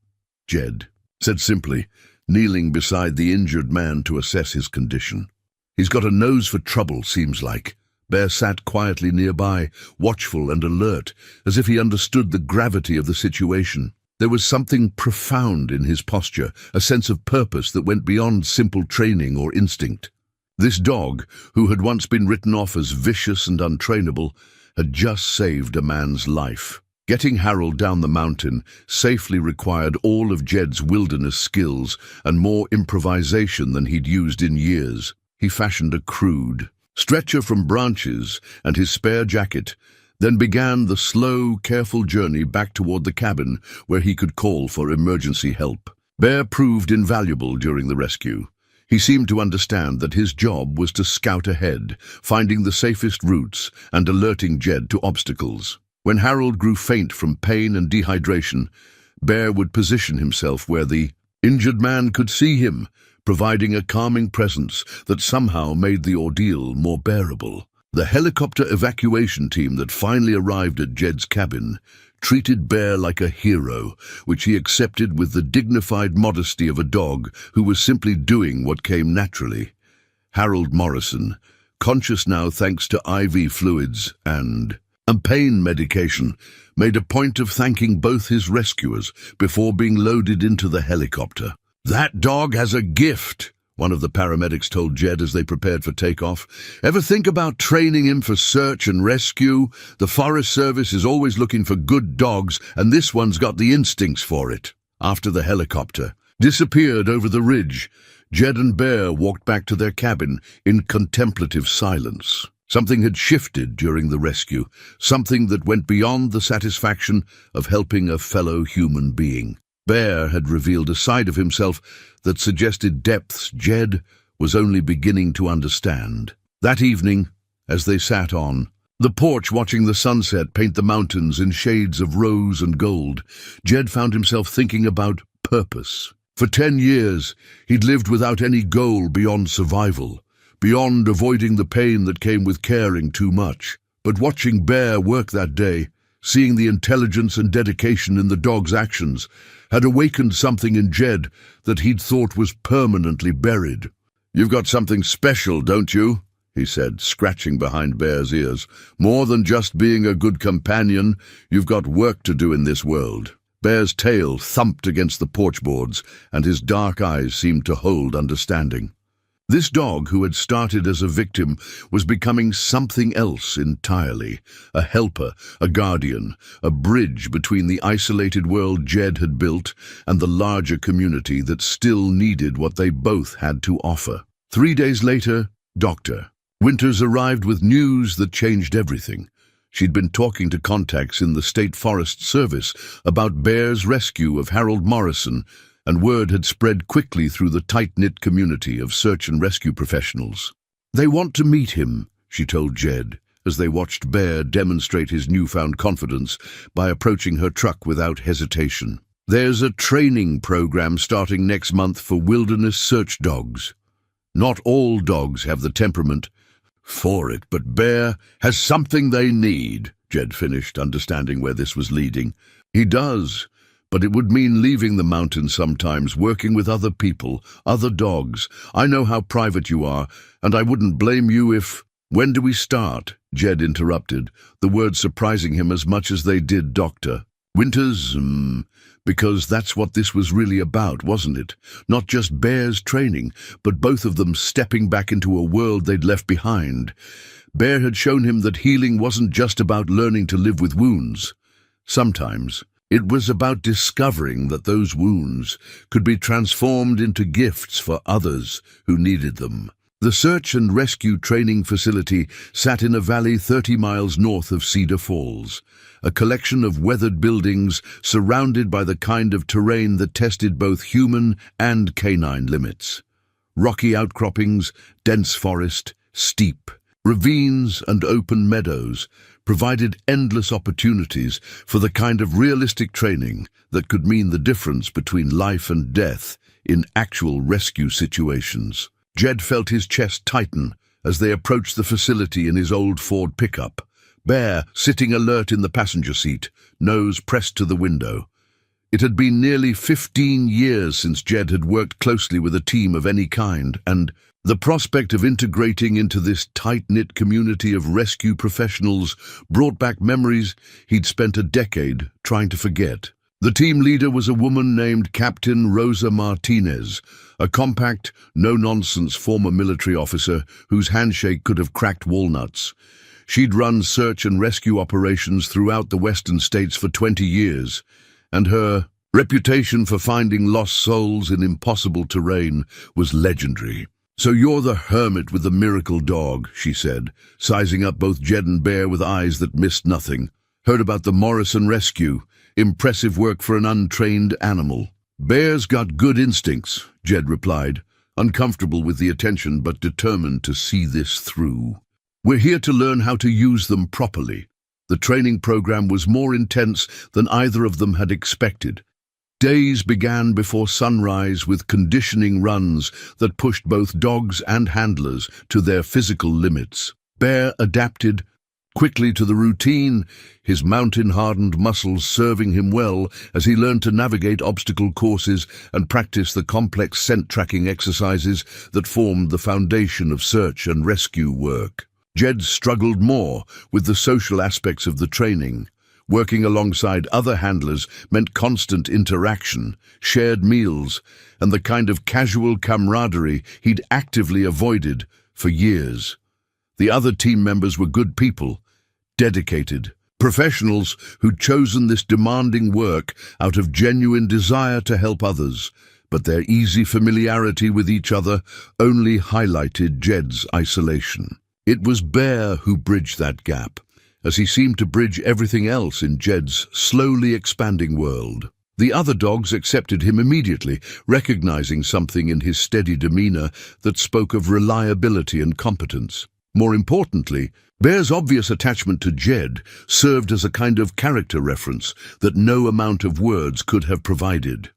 Jed said simply, kneeling beside the injured man to assess his condition. "He's got a nose for trouble, seems like." Bear sat quietly nearby, watchful and alert, as if he understood the gravity of the situation. There was something profound in his posture, a sense of purpose that went beyond simple training or instinct. This dog, who had once been written off as vicious and untrainable, had just saved a man's life. Getting Harold down the mountain safely required all of Jed's wilderness skills and more improvisation than he'd used in years. He fashioned a crude stretcher from branches and his spare jacket, then began the slow, careful journey back toward the cabin where he could call for emergency help. Bear proved invaluable during the rescue. He seemed to understand that his job was to scout ahead, finding the safest routes and alerting Jed to obstacles. When Harold grew faint from pain and dehydration, Bear would position himself where the injured man could see him, providing a calming presence that somehow made the ordeal more bearable. The helicopter evacuation team that finally arrived at Jed's cabin treated Bear like a hero, which he accepted with the dignified modesty of a dog who was simply doing what came naturally. Harold Morrison, conscious now thanks to IV fluids and pain medication, made a point of thanking both his rescuers before being loaded into the helicopter. "That dog has a gift," one of the paramedics told Jed as they prepared for takeoff. "Ever think about training him for search and rescue? The Forest Service is always looking for good dogs, and this one's got the instincts for it." After the helicopter disappeared over the ridge, Jed and Bear walked back to their cabin in contemplative silence. Something had shifted during the rescue, something that went beyond the satisfaction of helping a fellow human being. Bear had revealed a side of himself that suggested depths Jed was only beginning to understand. That evening, as they sat on the porch watching the sunset paint the mountains in shades of rose and gold, Jed found himself thinking about purpose. For 10 years, he'd lived without any goal beyond survival, beyond avoiding the pain that came with caring too much. But watching Bear work that day, seeing the intelligence and dedication in the dog's actions, had awakened something in Jed that he'd thought was permanently buried. "You've got something special, don't you?" he said, scratching behind Bear's ears. "More than just being a good companion, you've got work to do in this world." Bear's tail thumped against the porch boards, and his dark eyes seemed to hold understanding. This dog, who had started as a victim, was becoming something else entirely. A helper, a guardian, a bridge between the isolated world Jed had built and the larger community that still needed what they both had to offer. 3 days later, Dr. Winters arrived with news that changed everything. She'd been talking to contacts in the State Forest Service about Bear's rescue of Harold Morrison, and word had spread quickly through the tight-knit community of search and rescue professionals. "They want to meet him," she told Jed, as they watched Bear demonstrate his newfound confidence by approaching her truck without hesitation. "There's a training program starting next month for wilderness search dogs. Not all dogs have the temperament for it, but Bear has something they need," Jed finished, understanding where this was leading. "He does, but it would mean leaving the mountain sometimes, working with other people, other dogs. I know how private you are, and I wouldn't blame you if—" "When do we start?" Jed interrupted, the words surprising him as much as they did Dr. Winters. Because that's what this was really about, wasn't it? Not just Bear's training, but both of them stepping back into a world they'd left behind. Bear had shown him that healing wasn't just about learning to live with wounds. Sometimes it was about discovering that those wounds could be transformed into gifts for others who needed them. The search and rescue training facility sat in a valley 30 miles north of Cedar Falls, a collection of weathered buildings surrounded by the kind of terrain that tested both human and canine limits. Rocky outcroppings, dense forest, steep ravines and open meadows provided endless opportunities for the kind of realistic training that could mean the difference between life and death in actual rescue situations. Jed felt his chest tighten as they approached the facility in his old Ford pickup, Bear sitting alert in the passenger seat, nose pressed to the window. It had been nearly 15 years since Jed had worked closely with a team of any kind, and the prospect of integrating into this tight-knit community of rescue professionals brought back memories he'd spent a decade trying to forget. The team leader was a woman named Captain Rosa Martinez, a compact, no-nonsense former military officer whose handshake could have cracked walnuts. She'd run search and rescue operations throughout the western states for 20 years, and her reputation for finding lost souls in impossible terrain was legendary. "So you're the hermit with the miracle dog," she said, sizing up both Jed and Bear with eyes that missed nothing. "Heard about the Morrison rescue. Impressive work for an untrained animal." "Bear's got good instincts," Jed replied, uncomfortable with the attention but determined to see this through. "We're here to learn how to use them properly." The training program was more intense than either of them had expected. Days began before sunrise with conditioning runs that pushed both dogs and handlers to their physical limits. Bear adapted quickly to the routine, his mountain-hardened muscles serving him well as he learned to navigate obstacle courses and practice the complex scent-tracking exercises that formed the foundation of search and rescue work. Jed struggled more with the social aspects of the training. Working alongside other handlers meant constant interaction, shared meals, and the kind of casual camaraderie he'd actively avoided for years. The other team members were good people, dedicated professionals who'd chosen this demanding work out of genuine desire to help others, but their easy familiarity with each other only highlighted Jed's isolation. It was Bear who bridged that gap, as he seemed to bridge everything else in Jed's slowly expanding world. The other dogs accepted him immediately, recognizing something in his steady demeanor that spoke of reliability and competence. More importantly, Bear's obvious attachment to Jed served as a kind of character reference that no amount of words could have provided.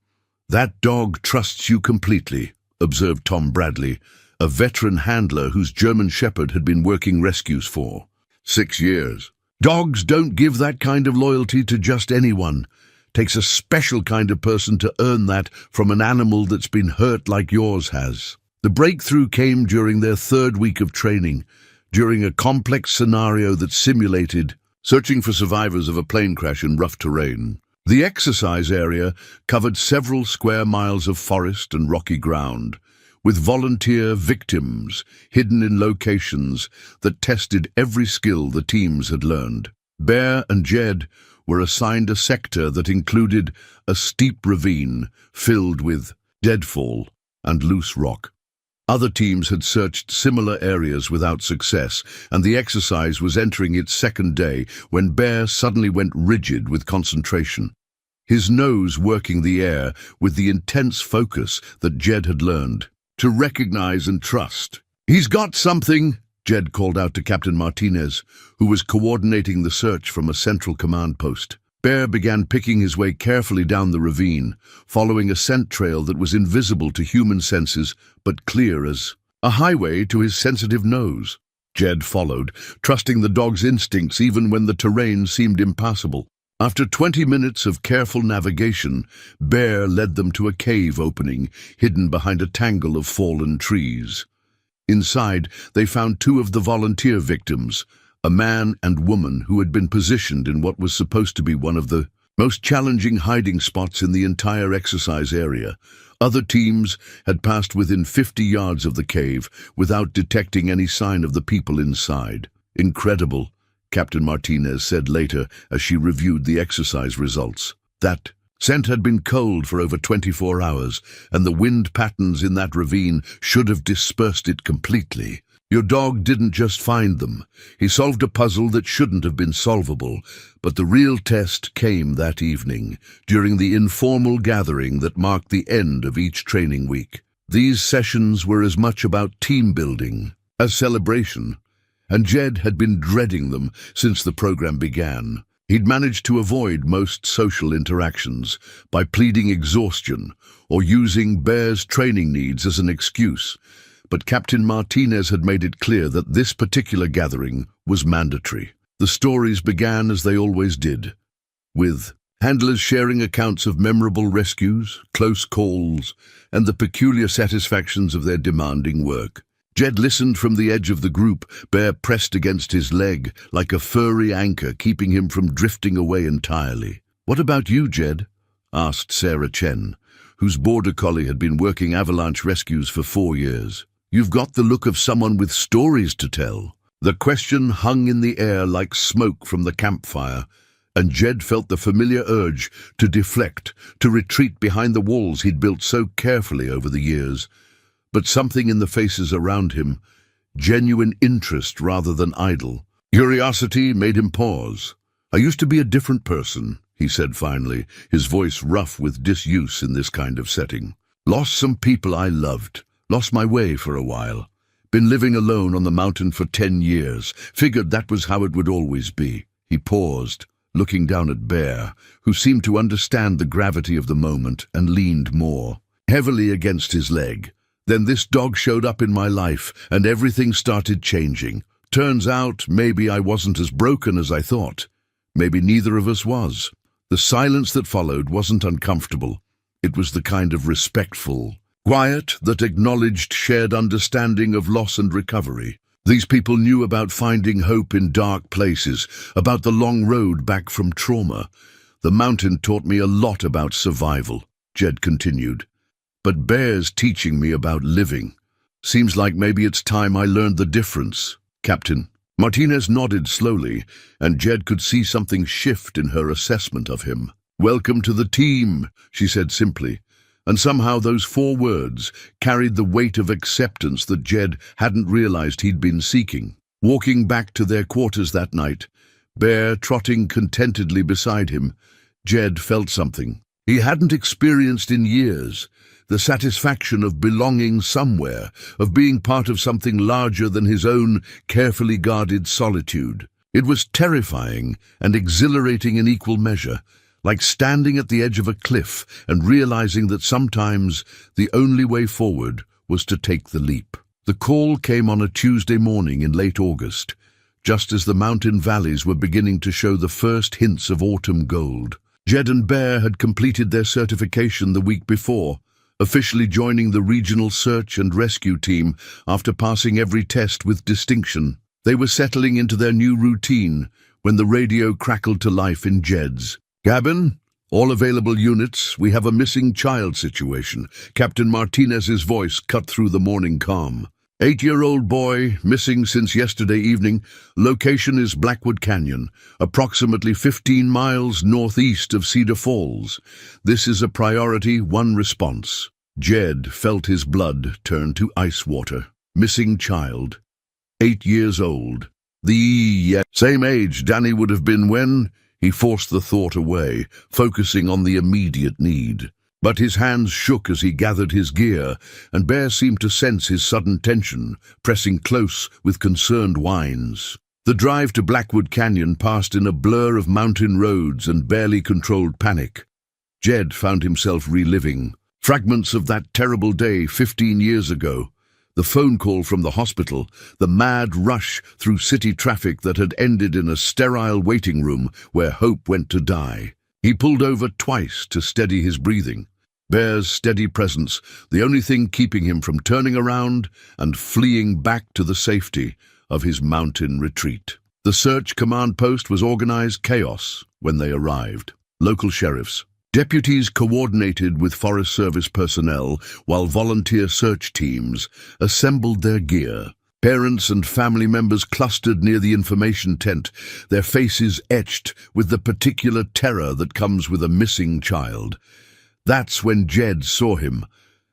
"That dog trusts you completely," observed Tom Bradley, a veteran handler whose German Shepherd had been working rescues for 6 years. "Dogs don't give that kind of loyalty to just anyone. Takes a special kind of person to earn that from an animal that's been hurt like yours has." The breakthrough came during their 3rd week of training, during a complex scenario that simulated searching for survivors of a plane crash in rough terrain. The exercise area covered several square miles of forest and rocky ground, with volunteer victims hidden in locations that tested every skill the teams had learned. Bear and Jed were assigned a sector that included a steep ravine filled with deadfall and loose rock. Other teams had searched similar areas without success, and the exercise was entering its second day when Bear suddenly went rigid with concentration, his nose working the air with the intense focus that Jed had learned to recognize and trust. "He's got something," Jed called out to Captain Martinez, who was coordinating the search from a central command post. Bear began picking his way carefully down the ravine, following a scent trail that was invisible to human senses but clear as a highway to his sensitive nose. Jed followed, trusting the dog's instincts even when the terrain seemed impassable. After 20 minutes of careful navigation, Bear led them to a cave opening hidden behind a tangle of fallen trees. Inside, they found two of the volunteer victims, a man and woman who had been positioned in what was supposed to be one of the most challenging hiding spots in the entire exercise area. Other teams had passed within 50 yards of the cave without detecting any sign of the people inside. "Incredible," Captain Martinez said later as she reviewed the exercise results. That scent had been cold for over 24 hours, and the wind patterns in that ravine should have dispersed it completely. "Your dog didn't just find them. He solved a puzzle that shouldn't have been solvable, but the real test came that evening, during the informal gathering that marked the end of each training week. These sessions were as much about team building as celebration, and Jed had been dreading them since the program began. He'd managed to avoid most social interactions by pleading exhaustion or using Bear's training needs as an excuse, but Captain Martinez had made it clear that this particular gathering was mandatory. The stories began as they always did, with handlers sharing accounts of memorable rescues, close calls, and the peculiar satisfactions of their demanding work. Jed listened from the edge of the group, Bear pressed against his leg like a furry anchor, keeping him from drifting away entirely. "What about you, Jed?" asked Sarah Chen, whose border collie had been working avalanche rescues for 4 years. "You've got the look of someone with stories to tell." The question hung in the air like smoke from the campfire, and Jed felt the familiar urge to deflect, to retreat behind the walls he'd built so carefully over the years. But something in the faces around him, genuine interest rather than idle curiosity, made him pause. "I used to be a different person," he said finally, his voice rough with disuse in this kind of setting. "Lost some people I loved. Lost my way for a while. Been living alone on the mountain for 10 years. Figured that was how it would always be." He paused, looking down at Bear, who seemed to understand the gravity of the moment and leaned more heavily against his leg. "Then this dog showed up in my life, and everything started changing. Turns out maybe I wasn't as broken as I thought. Maybe neither of us was." The silence that followed wasn't uncomfortable. It was the kind of respectful quiet that acknowledged shared understanding of loss and recovery. These people knew about finding hope in dark places, about the long road back from trauma. "The mountain taught me a lot about survival," Jed continued. "But Bear's teaching me about living. Seems like maybe it's time I learned the difference, Captain." Martinez nodded slowly, and Jed could see something shift in her assessment of him. "Welcome to the team," she said simply, and somehow those 4 words carried the weight of acceptance that Jed hadn't realized he'd been seeking. Walking back to their quarters that night, Bear trotting contentedly beside him, Jed felt something he hadn't experienced in years. The satisfaction of belonging somewhere, of being part of something larger than his own carefully guarded solitude. It was terrifying and exhilarating in equal measure, like standing at the edge of a cliff and realizing that sometimes the only way forward was to take the leap. The call came on a Tuesday morning in late August, just as the mountain valleys were beginning to show the first hints of autumn gold. Jed and Bear had completed their certification the week before, officially joining the regional search and rescue team after passing every test with distinction. They were settling into their new routine when the radio crackled to life in Jed's. "Cabin, All available units, we have a missing child situation. Captain Martinez's voice cut through the morning calm. 8-year-old boy, missing since yesterday evening. Location is Blackwood Canyon, approximately 15 miles northeast of Cedar Falls. This is a priority 1 response. Jed felt his blood turn to ice water. Missing child, 8 years old. The same age Danny would have been when... He forced the thought away, focusing on the immediate need. But his hands shook as he gathered his gear, and Bear seemed to sense his sudden tension, pressing close with concerned whines. The drive to Blackwood Canyon passed in a blur of mountain roads and barely controlled panic. Jed found himself reliving fragments of that terrible day 15 years ago. The phone call from the hospital, the mad rush through city traffic that had ended in a sterile waiting room where hope went to die. He pulled over twice to steady his breathing. Bear's steady presence, the only thing keeping him from turning around and fleeing back to the safety of his mountain retreat. The search command post was organized chaos when they arrived. Local sheriffs, deputies coordinated with Forest Service personnel, while volunteer search teams assembled their gear. Parents and family members clustered near the information tent, their faces etched with the particular terror that comes with a missing child. That's when Jed saw him.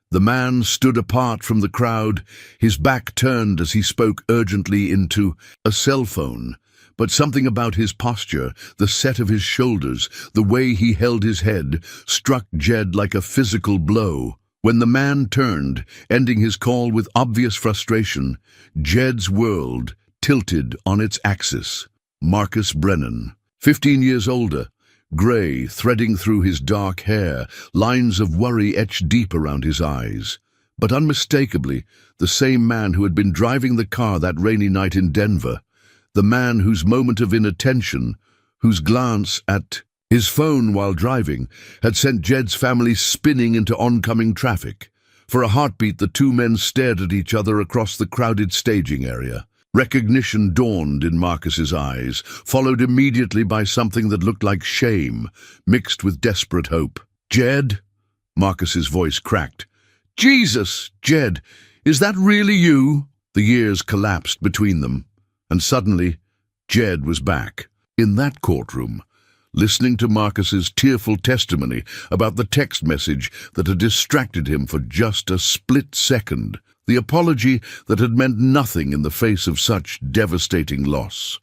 The man stood apart from the crowd, his back turned as he spoke urgently into a cell phone. But something about his posture, the set of his shoulders, the way he held his head, struck Jed like a physical blow. When the man turned, ending his call with obvious frustration, Jed's world tilted on its axis. Marcus Brennan, 15 years older, gray threading through his dark hair, lines of worry etched deep around his eyes. But unmistakably, the same man who had been driving the car that rainy night in Denver. The man whose moment of inattention, whose glance at his phone while driving, had sent Jed's family spinning into oncoming traffic. For a heartbeat, the two men stared at each other across the crowded staging area. Recognition dawned in Marcus's eyes, followed immediately by something that looked like shame, mixed with desperate hope. "Jed?" Marcus's voice cracked. "Jesus, Jed, is that really you?" The years collapsed between them. And suddenly, Jed was back, in that courtroom, listening to Marcus's tearful testimony about the text message that had distracted him for just a split second, the apology that had meant nothing in the face of such devastating loss,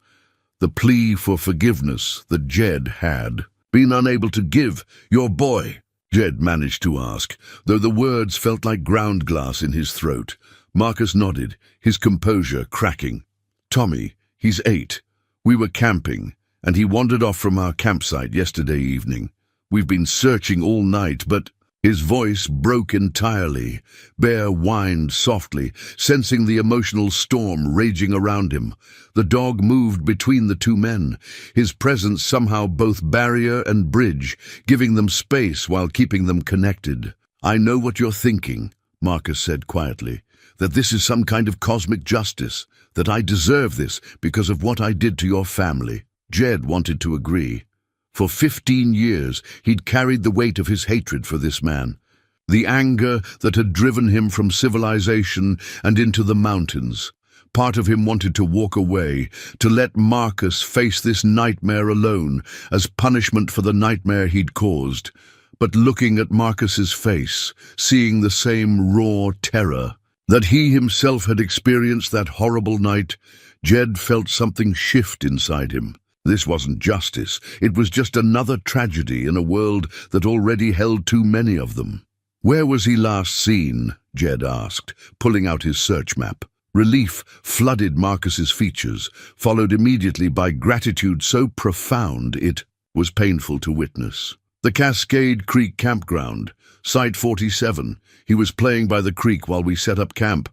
the plea for forgiveness that Jed had been unable to give. "Your boy," Jed managed to ask, though the words felt like ground glass in his throat. Marcus nodded, his composure cracking. "Tommy, he's 8. We were camping, and he wandered off from our campsite yesterday evening. We've been searching all night, but..." His voice broke entirely. Bear whined softly, sensing the emotional storm raging around him. The dog moved between the two men, his presence somehow both barrier and bridge, giving them space while keeping them connected. "I know what you're thinking," Marcus said quietly, "that this is some kind of cosmic justice, that I deserve this because of what I did to your family." Jed wanted to agree. For 15 years, he'd carried the weight of his hatred for this man, the anger that had driven him from civilization and into the mountains. Part of him wanted to walk away, to let Marcus face this nightmare alone as punishment for the nightmare he'd caused. But looking at Marcus's face, seeing the same raw terror that he himself had experienced that horrible night, Jed felt something shift inside him. This wasn't justice, it was just another tragedy in a world that already held too many of them. "Where was he last seen?" Jed asked, pulling out his search map. Relief flooded Marcus's features, followed immediately by gratitude so profound it was painful to witness. "The Cascade Creek Campground, Site 47. He was playing by the creek while we set up camp,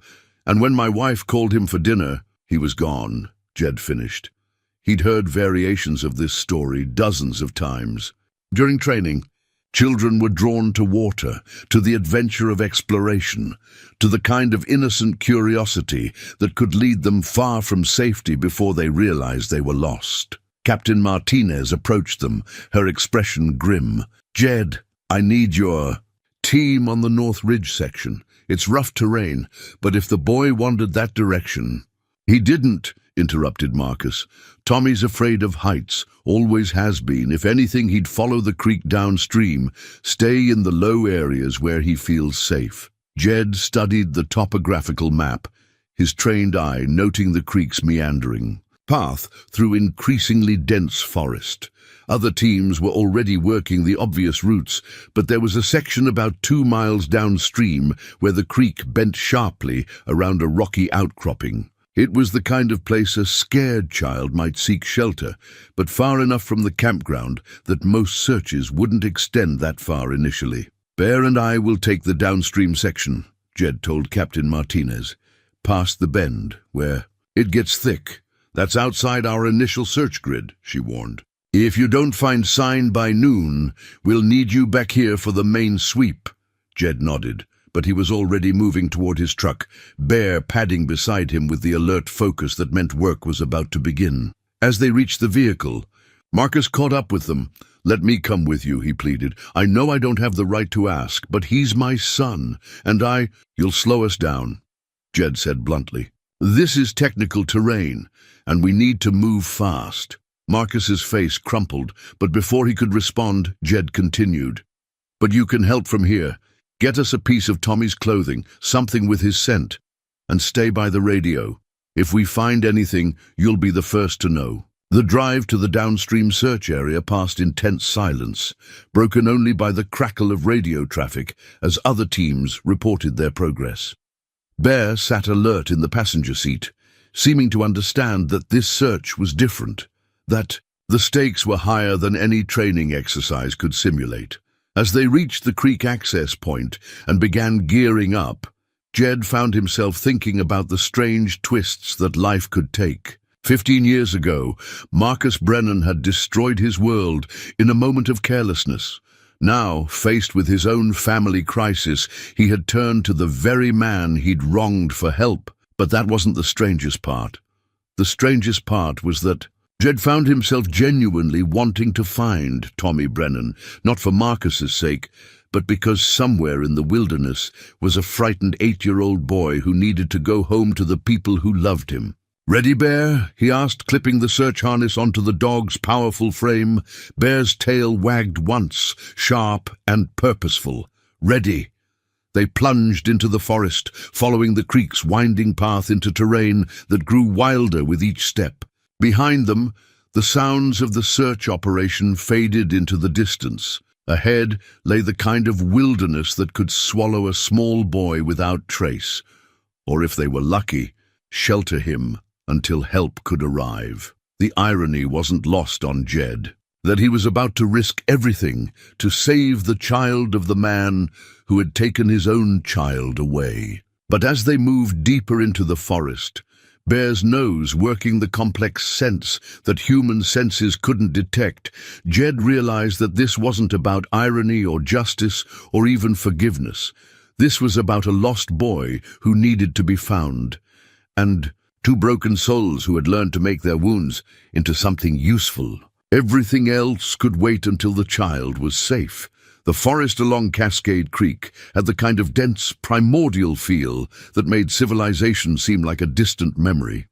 and when my wife called him for dinner, he was gone," Jed finished. He'd heard variations of this story dozens of times. During training, children were drawn to water, to the adventure of exploration, to the kind of innocent curiosity that could lead them far from safety before they realized they were lost. Captain Martinez approached them, her expression grim. Jed, I need your team on the North Ridge section. It's rough terrain, but if the boy wandered that direction—" "He didn't," interrupted Marcus. "Tommy's afraid of heights, always has been. If anything, he'd follow the creek downstream, stay in the low areas where he feels safe." Jed studied the topographical map, his trained eye noting the creek's meandering path through increasingly dense forest. Other teams were already working the obvious routes, but there was a section about 2 miles downstream where the creek bent sharply around a rocky outcropping. It was the kind of place a scared child might seek shelter, but far enough from the campground that most searches wouldn't extend that far initially. "Bear and I will take the downstream section," Jed told Captain Martinez. "Past the bend, where it gets thick. That's outside our initial search grid," she warned. "If you don't find sign by noon, we'll need you back here for the main sweep." Jed nodded, but he was already moving toward his truck, Bear padding beside him with the alert focus that meant work was about to begin. As they reached the vehicle, Marcus caught up with them. "Let me come with you," he pleaded. "I know I don't have the right to ask, but he's my son, and You'll slow us down," Jed said bluntly. "This is technical terrain, and we need to move fast." Marcus's face crumpled, but before he could respond, Jed continued. "But you can help from here. Get us a piece of Tommy's clothing, something with his scent, and stay by the radio. If we find anything, you'll be the first to know." The drive to the downstream search area passed in tense silence, broken only by the crackle of radio traffic as other teams reported their progress. Bear sat alert in the passenger seat, seeming to understand that this search was different, that the stakes were higher than any training exercise could simulate. As they reached the creek access point and began gearing up, Jed found himself thinking about the strange twists that life could take. 15 years ago, Marcus Brennan had destroyed his world in a moment of carelessness. Now, faced with his own family crisis, he had turned to the very man he'd wronged for help. But that wasn't the strangest part. The strangest part was that Jed found himself genuinely wanting to find Tommy Brennan, not for Marcus's sake, but because somewhere in the wilderness was a frightened 8-year-old boy who needed to go home to the people who loved him. "Ready, Bear?" he asked, clipping the search harness onto the dog's powerful frame. Bear's tail wagged once, sharp and purposeful. "Ready." They plunged into the forest, following the creek's winding path into terrain that grew wilder with each step. Behind them, the sounds of the search operation faded into the distance. Ahead lay the kind of wilderness that could swallow a small boy without trace, or if they were lucky, shelter him until help could arrive. The irony wasn't lost on Jed, that he was about to risk everything to save the child of the man who had taken his own child away. But as they moved deeper into the forest, Bear's nose working the complex sense that human senses couldn't detect, Jed realized that this wasn't about irony or justice or even forgiveness. This was about a lost boy who needed to be found, and 2 broken souls who had learned to make their wounds into something useful. Everything else could wait until the child was safe. The forest along Cascade Creek had the kind of dense, primordial feel that made civilization seem like a distant memory.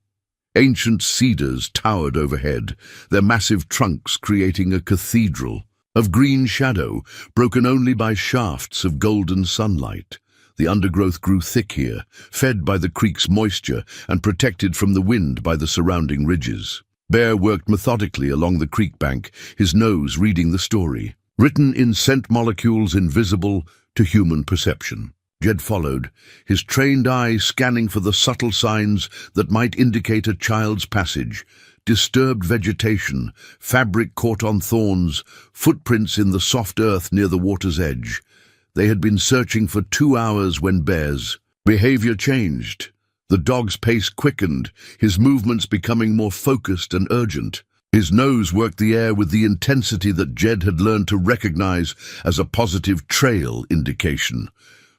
Ancient cedars towered overhead, their massive trunks creating a cathedral of green shadow, broken only by shafts of golden sunlight. The undergrowth grew thick here, fed by the creek's moisture and protected from the wind by the surrounding ridges. Bear worked methodically along the creek bank, his nose reading the story, written in scent molecules invisible to human perception. Jed followed, his trained eye scanning for the subtle signs that might indicate a child's passage. Disturbed vegetation, fabric caught on thorns, footprints in the soft earth near the water's edge. They had been searching for 2 hours when Bear's behavior changed. The dog's pace quickened, his movements becoming more focused and urgent. His nose worked the air with the intensity that Jed had learned to recognize as a positive trail indication.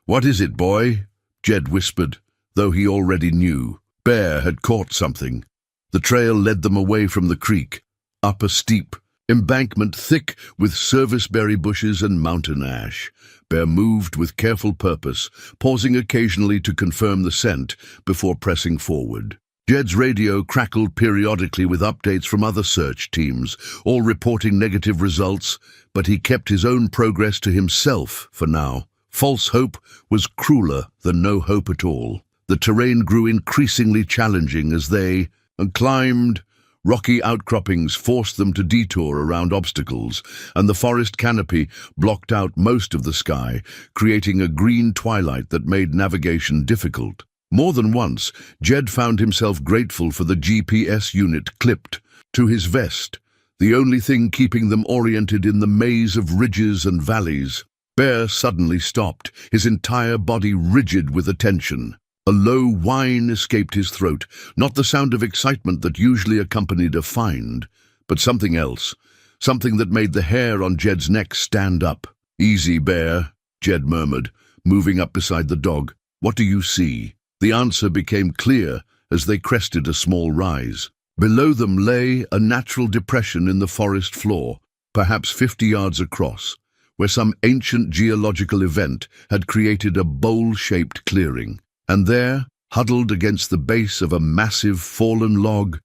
"What is it, boy?" Jed whispered, though he already knew. Bear had caught something. The trail led them away from the creek, up a steep, embankment thick with serviceberry bushes and mountain ash. Bear moved with careful purpose, pausing occasionally to confirm the scent before pressing forward. Jed's radio crackled periodically with updates from other search teams, all reporting negative results, but he kept his own progress to himself for now. False hope was crueler than no hope at all. The terrain grew increasingly challenging as they climbed. Rocky outcroppings forced them to detour around obstacles, and the forest canopy blocked out most of the sky, creating a green twilight that made navigation difficult. More than once, Jed found himself grateful for the GPS unit clipped to his vest, the only thing keeping them oriented in the maze of ridges and valleys. Bear suddenly stopped, his entire body rigid with attention. A low whine escaped his throat, not the sound of excitement that usually accompanied a find, but something else, something that made the hair on Jed's neck stand up. "Easy, Bear," Jed murmured, moving up beside the dog. "What do you see?" The answer became clear as they crested a small rise. Below them lay a natural depression in the forest floor, perhaps 50 yards across, where some ancient geological event had created a bowl-shaped clearing. And there, huddled against the base of a massive fallen log,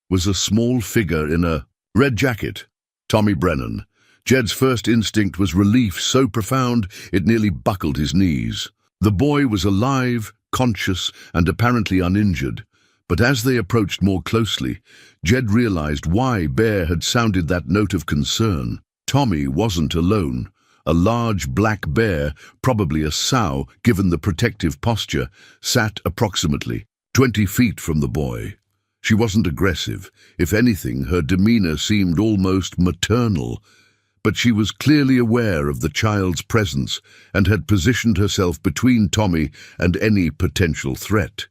was a small figure in a red jacket. Tommy Brennan. Jed's first instinct was relief so profound it nearly buckled his knees. The boy was alive, conscious, and apparently uninjured. But as they approached more closely, Jed realized why Bear had sounded that note of concern. Tommy wasn't alone. A large black bear, probably a sow given the protective posture, sat approximately 20 feet from the boy. She wasn't aggressive. If anything, her demeanor seemed almost maternal. But she was clearly aware of the child's presence and had positioned herself between Tommy and any potential threat,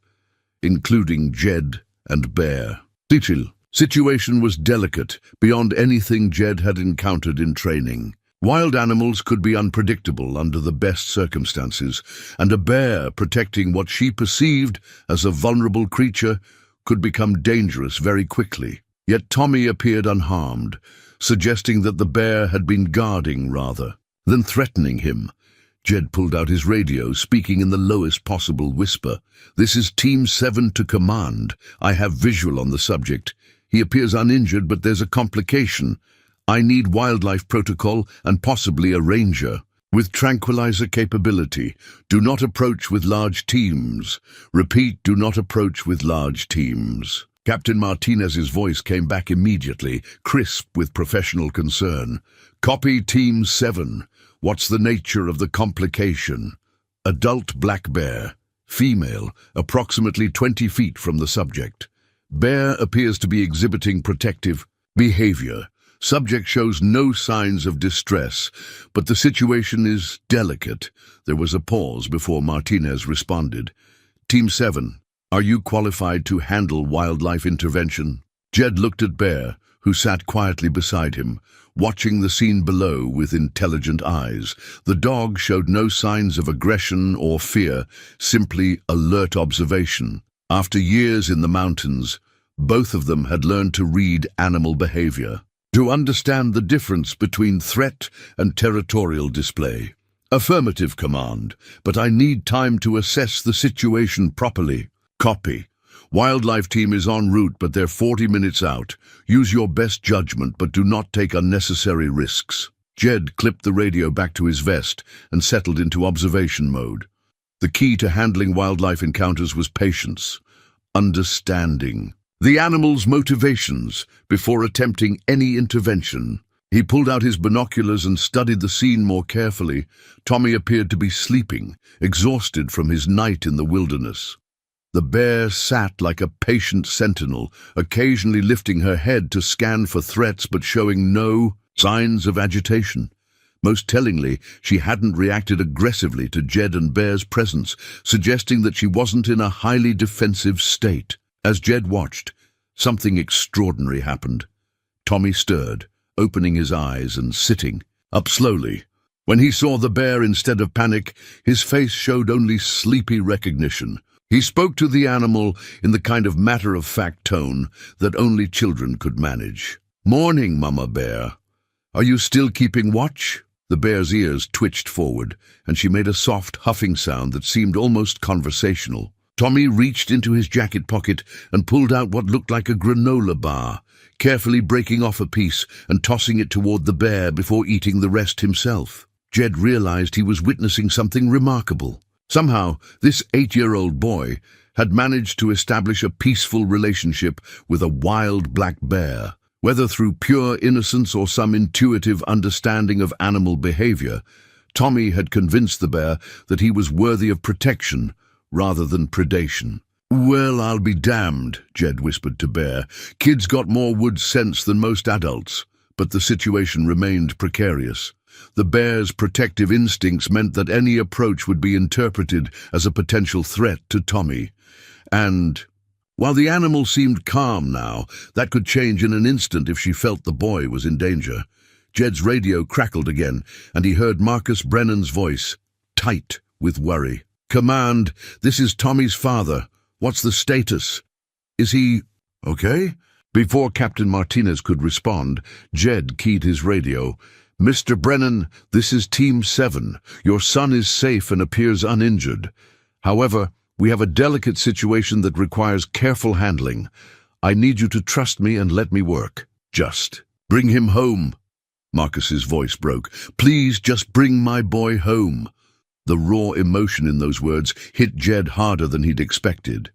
including Jed and Bear. The situation was delicate, beyond anything Jed had encountered in training. Wild animals could be unpredictable under the best circumstances, and a bear protecting what she perceived as a vulnerable creature could become dangerous very quickly. Yet Tommy appeared unharmed, suggesting that the bear had been guarding rather than threatening him. Jed pulled out his radio, speaking in the lowest possible whisper. "This is Team 7 to command. I have visual on the subject. He appears uninjured, but there's a complication. I need wildlife protocol and possibly a ranger with tranquilizer capability. Do not approach with large teams. Repeat, do not approach with large teams." Captain Martinez's voice came back immediately, crisp with professional concern. "Copy Team 7. What's the nature of the complication?" "Adult black bear. Female, approximately 20 feet from the subject. Bear appears to be exhibiting protective behavior. Subject shows no signs of distress, but the situation is delicate." There was a pause before Martinez responded. "Team 7. Are you qualified to handle wildlife intervention?" Jed looked at Bear, who sat quietly beside him, watching the scene below with intelligent eyes. The dog showed no signs of aggression or fear, simply alert observation. After years in the mountains, both of them had learned to read animal behavior, to understand the difference between threat and territorial display. "Affirmative, Command, but I need time to assess the situation properly." "Copy. Wildlife team is en route, but they're 40 minutes out. Use your best judgment, but do not take unnecessary risks." Jed clipped the radio back to his vest and settled into observation mode. The key to handling wildlife encounters was patience, understanding the animal's motivations before attempting any intervention. He pulled out his binoculars and studied the scene more carefully. Tommy appeared to be sleeping, exhausted from his night in the wilderness. The bear sat like a patient sentinel, occasionally lifting her head to scan for threats but showing no signs of agitation. Most tellingly, she hadn't reacted aggressively to Jed and Bear's presence, suggesting that she wasn't in a highly defensive state. As Jed watched, something extraordinary happened. Tommy stirred, opening his eyes and sitting up slowly. When he saw the bear instead of panic, his face showed only sleepy recognition. He spoke to the animal in the kind of matter-of-fact tone that only children could manage. "Morning, Mama Bear. Are you still keeping watch? The bear's ears twitched forward, and she made a soft, huffing sound that seemed almost conversational. Tommy reached into his jacket pocket and pulled out what looked like a granola bar, carefully breaking off a piece and tossing it toward the bear before eating the rest himself. Jed realized he was witnessing something remarkable. Somehow, this 8-year-old boy had managed to establish a peaceful relationship with a wild black bear. Whether through pure innocence or some intuitive understanding of animal behavior, Tommy had convinced the bear that he was worthy of protection rather than predation. "Well, I'll be damned," Jed whispered to Bear. "Kids got more wood sense than most adults." But the situation remained precarious. The bear's protective instincts meant that any approach would be interpreted as a potential threat to Tommy. And while the animal seemed calm now, that could change in an instant if she felt the boy was in danger. Jed's radio crackled again, and he heard Marcus Brennan's voice, tight with worry. "Command, this is Tommy's father. What's the status? Is he okay?" Before Captain Martinez could respond, Jed keyed his radio. "Mr. Brennan, this is Team 7. Your son is safe and appears uninjured. However, we have a delicate situation that requires careful handling. I need you to trust me and let me work. Just bring him home." Marcus's voice broke. "Please just bring my boy home." The raw emotion in those words hit Jed harder than he'd expected.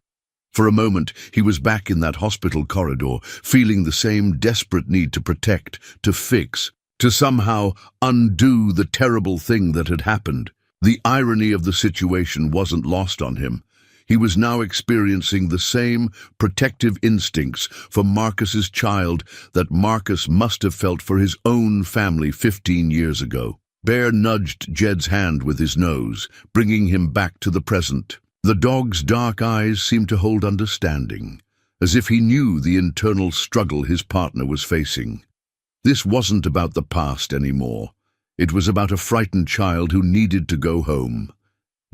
For a moment, he was back in that hospital corridor, feeling the same desperate need to protect, to fix, to somehow undo the terrible thing that had happened. The irony of the situation wasn't lost on him. He was now experiencing the same protective instincts for Marcus's child that Marcus must have felt for his own family 15 years ago. Bear nudged Jed's hand with his nose, bringing him back to the present. The dog's dark eyes seemed to hold understanding, as if he knew the internal struggle his partner was facing. This wasn't about the past anymore. It was about a frightened child who needed to go home.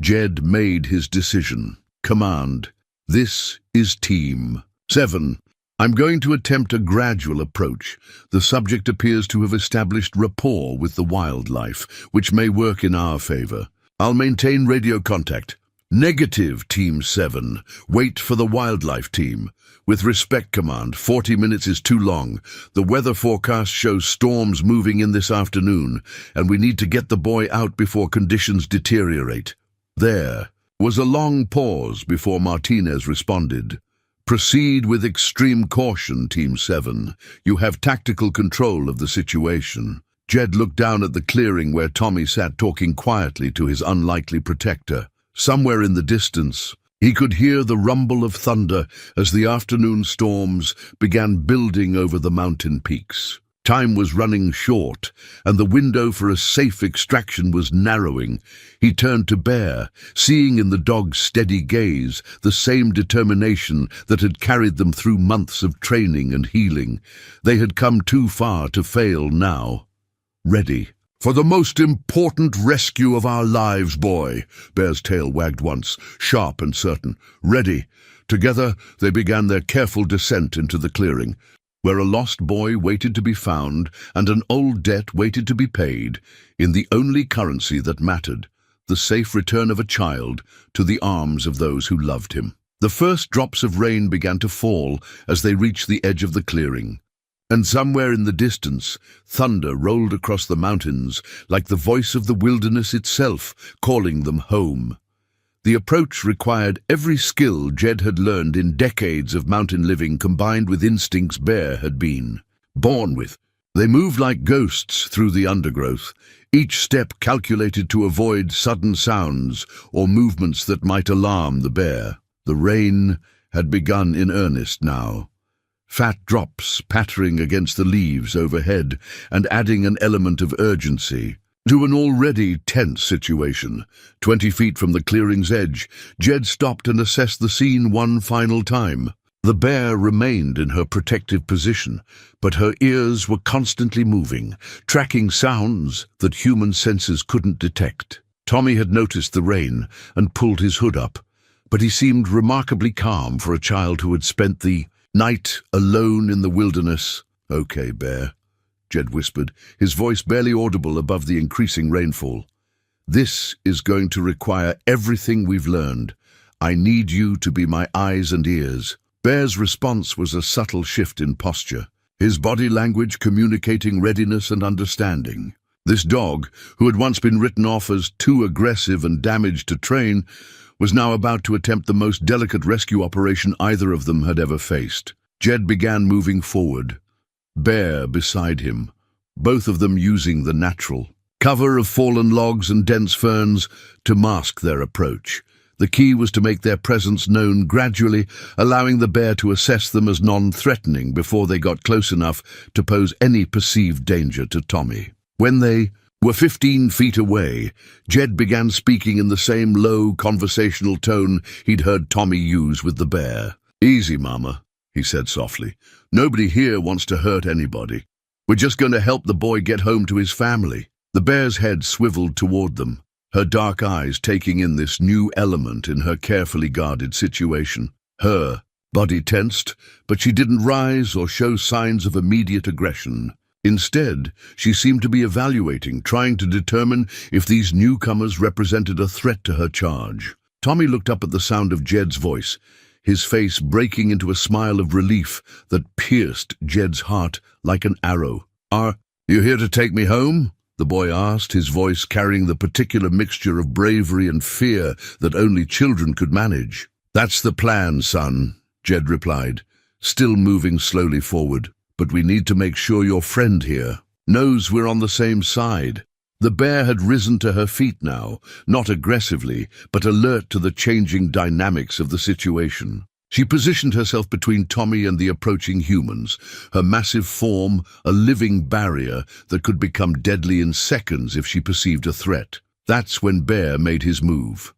Jed made his decision. "Command, this is Team 7. I'm going to attempt a gradual approach. The subject appears to have established rapport with the wildlife, which may work in our favor. I'll maintain radio contact. Negative, Team 7. Wait for the wildlife team. With respect, Command, 40 minutes is too long. The weather forecast shows storms moving in this afternoon, and we need to get the boy out before conditions deteriorate." There was a long pause before Martinez responded. "Proceed with extreme caution, Team 7. You have tactical control of the situation." Jed looked down at the clearing where Tommy sat talking quietly to his unlikely protector. Somewhere in the distance, he could hear the rumble of thunder as the afternoon storms began building over the mountain peaks. Time was running short, and the window for a safe extraction was narrowing. He turned to Bear, seeing in the dog's steady gaze the same determination that had carried them through months of training and healing. They had come too far to fail now. "Ready for the most important rescue of our lives, boy." Bear's tail wagged once, sharp and certain. "Ready." Together they began their careful descent into the clearing, where a lost boy waited to be found and an old debt waited to be paid, in the only currency that mattered, the safe return of a child to the arms of those who loved him. The first drops of rain began to fall as they reached the edge of the clearing, and somewhere in the distance, thunder rolled across the mountains like the voice of the wilderness itself, calling them home. The approach required every skill Jed had learned in decades of mountain living combined with instincts Bear had been born with. They moved like ghosts through the undergrowth, each step calculated to avoid sudden sounds or movements that might alarm the bear. The rain had begun in earnest now, fat drops pattering against the leaves overhead and adding an element of urgency to an already tense situation. 20 feet from the clearing's edge, Jed stopped and assessed the scene one final time. The bear remained in her protective position, but her ears were constantly moving, tracking sounds that human senses couldn't detect. Tommy had noticed the rain and pulled his hood up, but he seemed remarkably calm for a child who had spent the night alone in the wilderness. "Okay, Bear. Jed whispered, his voice barely audible above the increasing rainfall. "This is going to require everything we've learned. I need you to be my eyes and ears." Bear's response was a subtle shift in posture, his body language communicating readiness and understanding. This dog, who had once been written off as too aggressive and damaged to train, was now about to attempt the most delicate rescue operation either of them had ever faced. Jed began moving forward, Bear beside him, both of them using the natural cover of fallen logs and dense ferns to mask their approach. The key was to make their presence known gradually, allowing the bear to assess them as non-threatening before they got close enough to pose any perceived danger to Tommy. When they were 15 feet away, Jed began speaking in the same low, conversational tone he'd heard Tommy use with the bear. "Easy, Mama," he said softly. "Nobody here wants to hurt anybody. We're just going to help the boy get home to his family." The bear's head swiveled toward them, her dark eyes taking in this new element in her carefully guarded situation. Her body tensed, but she didn't rise or show signs of immediate aggression. Instead, she seemed to be evaluating, trying to determine if these newcomers represented a threat to her charge. Tommy looked up at the sound of Jed's voice, his face breaking into a smile of relief that pierced Jed's heart like an arrow. "Are you here to take me home?" the boy asked, his voice carrying the particular mixture of bravery and fear that only children could manage. "That's the plan, son," Jed replied, still moving slowly forward. "But we need to make sure your friend here knows we're on the same side." The bear had risen to her feet now, not aggressively, but alert to the changing dynamics of the situation. She positioned herself between Tommy and the approaching humans, her massive form a living barrier that could become deadly in seconds if she perceived a threat. That's when Bear made his move.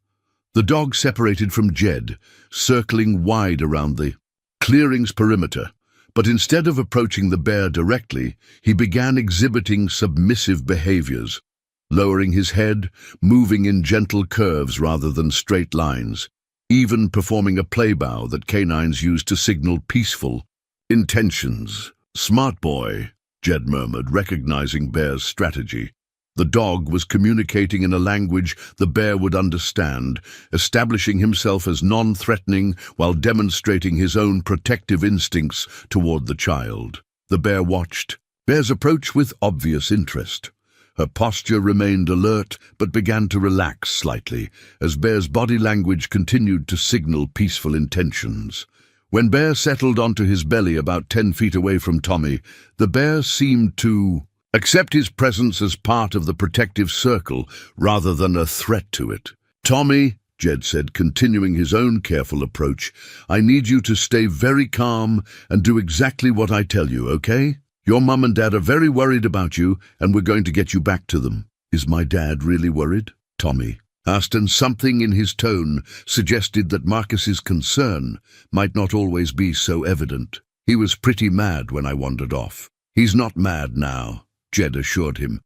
The dog separated from Jed, circling wide around the clearing's perimeter. But instead of approaching the bear directly, he began exhibiting submissive behaviors, lowering his head, moving in gentle curves rather than straight lines, even performing a play-bow that canines used to signal peaceful intentions. "Smart boy," Jed murmured, recognizing Bear's strategy. The dog was communicating in a language the bear would understand, establishing himself as non-threatening while demonstrating his own protective instincts toward the child. The bear watched Bear's approach with obvious interest. Her posture remained alert but began to relax slightly as Bear's body language continued to signal peaceful intentions. When Bear settled onto his belly about 10 feet away from Tommy, the bear seemed to accept his presence as part of the protective circle rather than a threat to it. "Tommy," Jed said, continuing his own careful approach, "I need you to stay very calm and do exactly what I tell you, okay? Your mum and dad are very worried about you, and we're going to get you back to them." "Is my dad really worried?" Tommy asked, and something in his tone suggested that Marcus's concern might not always be so evident. "He was pretty mad when I wandered off." "He's not mad now," Jed assured him,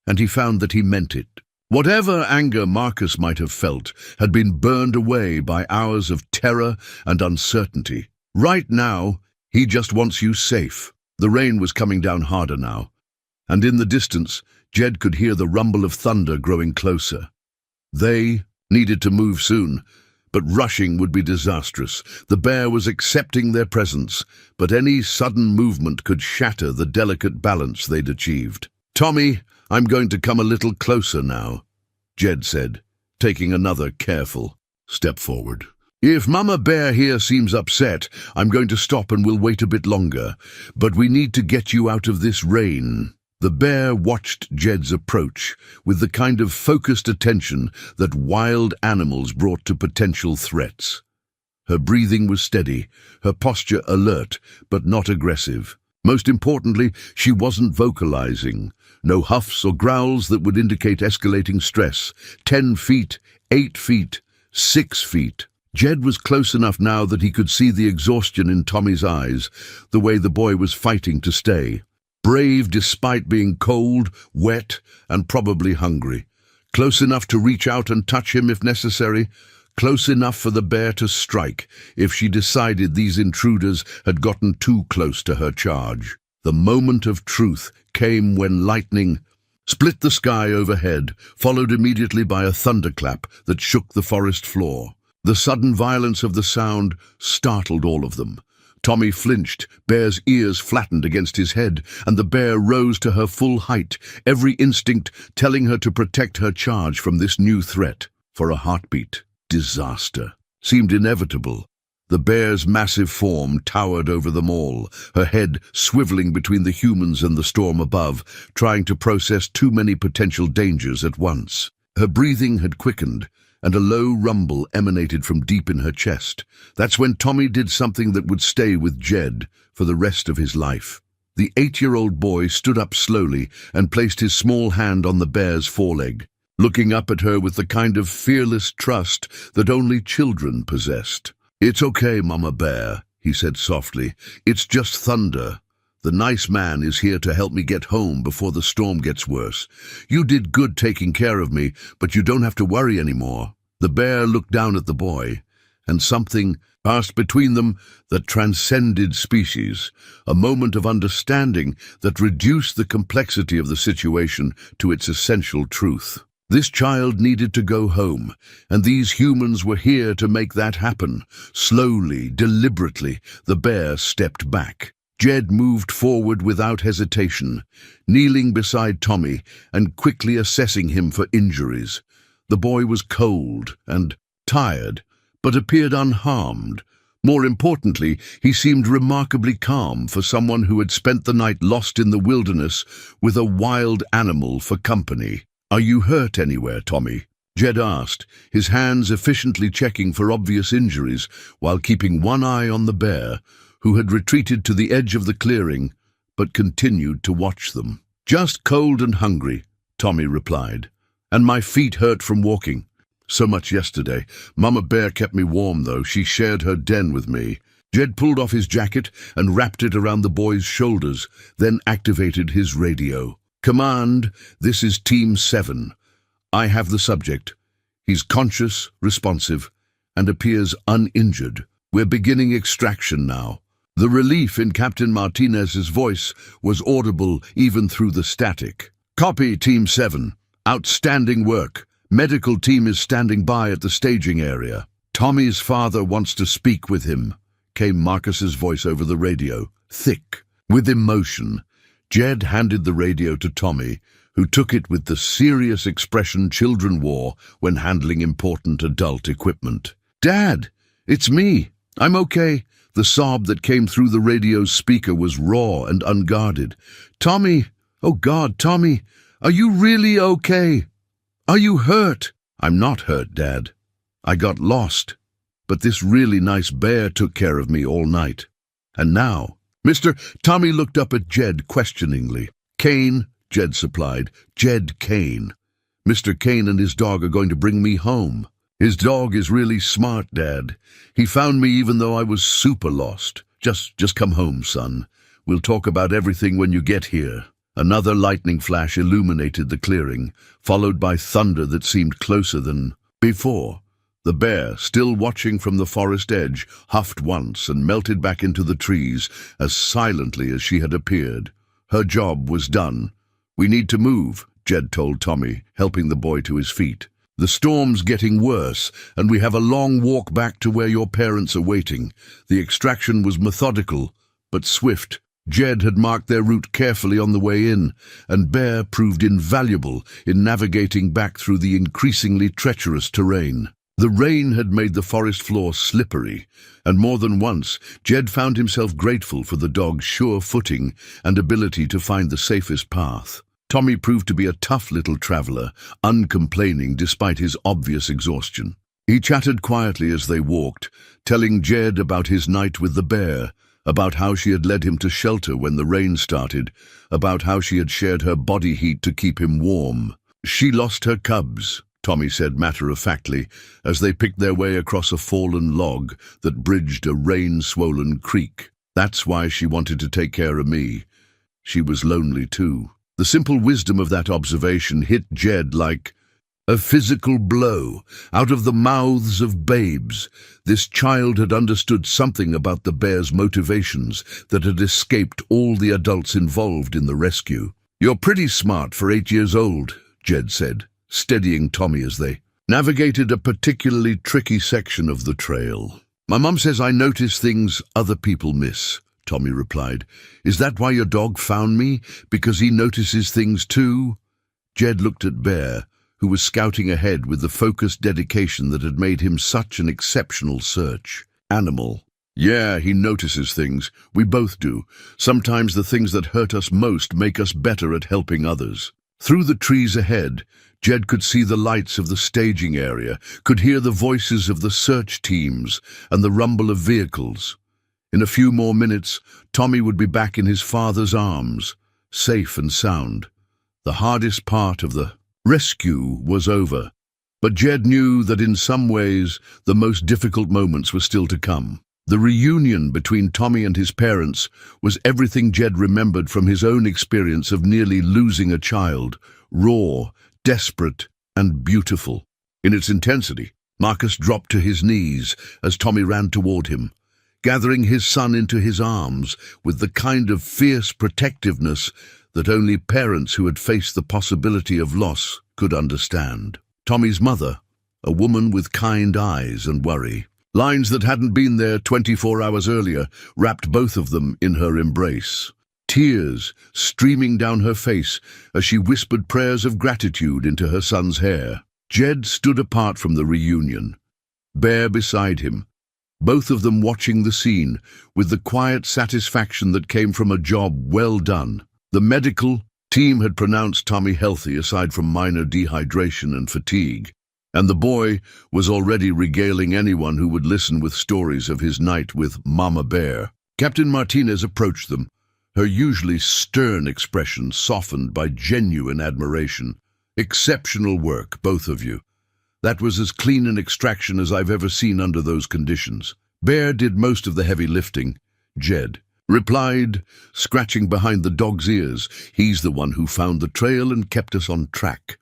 and he found that he meant it. Whatever anger Marcus might have felt had been burned away by hours of terror and uncertainty. Right now, he just wants you safe. The rain was coming down harder now, and in the distance, Jed could hear the rumble of thunder growing closer. They needed to move soon, but rushing would be disastrous. The bear was accepting their presence, but any sudden movement could shatter the delicate balance they'd achieved. "Tommy, I'm going to come a little closer now," Jed said, taking another careful step forward. "If Mama Bear here seems upset, I'm going to stop and we'll wait a bit longer, but we need to get you out of this rain." The bear watched Jed's approach with the kind of focused attention that wild animals brought to potential threats. Her breathing was steady, her posture alert, but not aggressive. Most importantly, she wasn't vocalizing. No huffs or growls that would indicate escalating stress. 10 feet, 8 feet, 6 feet. Jed was close enough now that he could see the exhaustion in Tommy's eyes, the way the boy was fighting to stay. Brave despite being cold, wet, and probably hungry. Close enough to reach out and touch him if necessary. Close enough for the bear to strike if she decided these intruders had gotten too close to her charge. The moment of truth came when lightning split the sky overhead, followed immediately by a thunderclap that shook the forest floor. The sudden violence of the sound startled all of them. Tommy flinched, Bear's ears flattened against his head, and the bear rose to her full height, every instinct telling her to protect her charge from this new threat. For a heartbeat, disaster seemed inevitable. The bear's massive form towered over them all, her head swiveling between the humans and the storm above, trying to process too many potential dangers at once. Her breathing had quickened, and a low rumble emanated from deep in her chest. That's when Tommy did something that would stay with Jed for the rest of his life. The 8-year-old boy stood up slowly and placed his small hand on the bear's foreleg, looking up at her with the kind of fearless trust that only children possessed. "It's okay, Mama Bear," he said softly. "It's just thunder. The nice man is here to help me get home before the storm gets worse. You did good taking care of me, but you don't have to worry anymore." The bear looked down at the boy, and something passed between them that transcended species, a moment of understanding that reduced the complexity of the situation to its essential truth. This child needed to go home, and these humans were here to make that happen. Slowly, deliberately, the bear stepped back. Jed moved forward without hesitation, kneeling beside Tommy and quickly assessing him for injuries. The boy was cold and tired, but appeared unharmed. More importantly, he seemed remarkably calm for someone who had spent the night lost in the wilderness with a wild animal for company. "Are you hurt anywhere, Tommy?" Jed asked, his hands efficiently checking for obvious injuries while keeping one eye on the bear, who had retreated to the edge of the clearing but continued to watch them. "Just cold and hungry," Tommy replied, "and my feet hurt from walking. So much yesterday. Mama Bear kept me warm, though. She shared her den with me." Jed pulled off his jacket and wrapped it around the boy's shoulders, then activated his radio. "Command, this is Team 7. I have the subject. He's conscious, responsive, and appears uninjured. We're beginning extraction now." The relief in Captain Martinez's voice was audible even through the static. "Copy, Team 7. Outstanding work. Medical team is standing by at the staging area. Tommy's father wants to speak with him," came Marcus's voice over the radio, thick with emotion. Jed handed the radio to Tommy, who took it with the serious expression children wore when handling important adult equipment. "Dad, it's me. I'm okay." The sob that came through the radio's speaker was raw and unguarded. "Tommy, oh God, Tommy, are you really okay? Are you hurt?" "I'm not hurt, Dad. I got lost, but this really nice bear took care of me all night. And now..." Tommy looked up at Jed questioningly. "Kane," Jed supplied. "Jed Kane. Mr. Kane and his dog are going to bring me home. His dog is really smart, Dad. He found me even though I was super lost. Just come home, son. We'll talk about everything when you get here." Another lightning flash illuminated the clearing, followed by thunder that seemed closer than before. The bear, still watching from the forest edge, huffed once and melted back into the trees as silently as she had appeared. Her job was done. "We need to move," Jed told Tommy, helping the boy to his feet. "The storm's getting worse, and we have a long walk back to where your parents are waiting." The extraction was methodical, but swift. Jed had marked their route carefully on the way in, and Bear proved invaluable in navigating back through the increasingly treacherous terrain. The rain had made the forest floor slippery, and more than once Jed found himself grateful for the dog's sure footing and ability to find the safest path. Tommy proved to be a tough little traveler, uncomplaining despite his obvious exhaustion. He chatted quietly as they walked, telling Jed about his night with the bear, about how she had led him to shelter when the rain started, about how she had shared her body heat to keep him warm. "She lost her cubs," Tommy said matter-of-factly, as they picked their way across a fallen log that bridged a rain-swollen creek. "That's why she wanted to take care of me. She was lonely too." The simple wisdom of that observation hit Jed like A physical blow, out of the mouths of babes. This child had understood something about the bear's motivations that had escaped all the adults involved in the rescue. "You're pretty smart for 8 years old," Jed said, steadying Tommy as they navigated a particularly tricky section of the trail. "My mum says I notice things other people miss," Tommy replied. "Is that why your dog found me? Because he notices things too?" Jed looked at Bear, who was scouting ahead with the focused dedication that had made him such an exceptional search animal. "Yeah, he notices things. We both do. Sometimes the things that hurt us most make us better at helping others." Through the trees ahead, Jed could see the lights of the staging area, could hear the voices of the search teams and the rumble of vehicles. In a few more minutes, Tommy would be back in his father's arms, safe and sound. The hardest part of the rescue was over, but Jed knew that in some ways the most difficult moments were still to come. The reunion between Tommy and his parents was everything Jed remembered from his own experience of nearly losing a child, raw, desperate, and beautiful. In its intensity, Marcus dropped to his knees as Tommy ran toward him, gathering his son into his arms with the kind of fierce protectiveness that only parents who had faced the possibility of loss could understand. Tommy's mother, a woman with kind eyes and worry, lines that hadn't been there 24 hours earlier, wrapped both of them in her embrace. Tears streaming down her face as she whispered prayers of gratitude into her son's hair. Jed stood apart from the reunion, Bear beside him, both of them watching the scene with the quiet satisfaction that came from a job well done. The medical team had pronounced Tommy healthy aside from minor dehydration and fatigue, and the boy was already regaling anyone who would listen with stories of his night with Mama Bear. Captain Martinez approached them, her usually stern expression softened by genuine admiration. "Exceptional work, both of you. That was as clean an extraction as I've ever seen under those conditions." Bear did most of the heavy lifting, Jed replied, scratching behind the dog's ears. "He's the one who found the trail and kept us on track.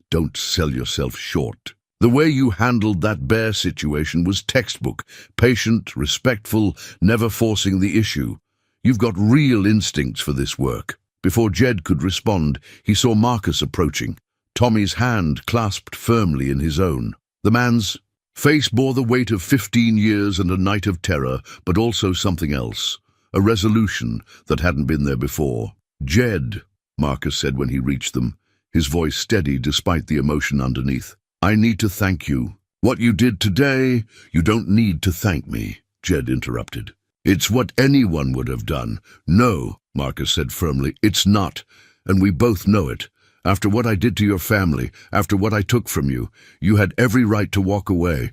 Don't sell yourself short. The way you handled that bear situation was textbook, patient, respectful, never forcing the issue. You've got real instincts for this work." Before Jed could respond, he saw Marcus approaching, Tommy's hand clasped firmly in his own. The man's face bore the weight of 15 years and a night of terror, but also something else, a resolution that hadn't been there before. "Jed," Marcus said when he reached them, his voice steady despite the emotion underneath. "I need to thank you. What you did today, you don't need to thank me," Jed interrupted. "It's what anyone would have done." "No," Marcus said firmly, "it's not, and we both know it. After what I did to your family, after what I took from you, you had every right to walk away.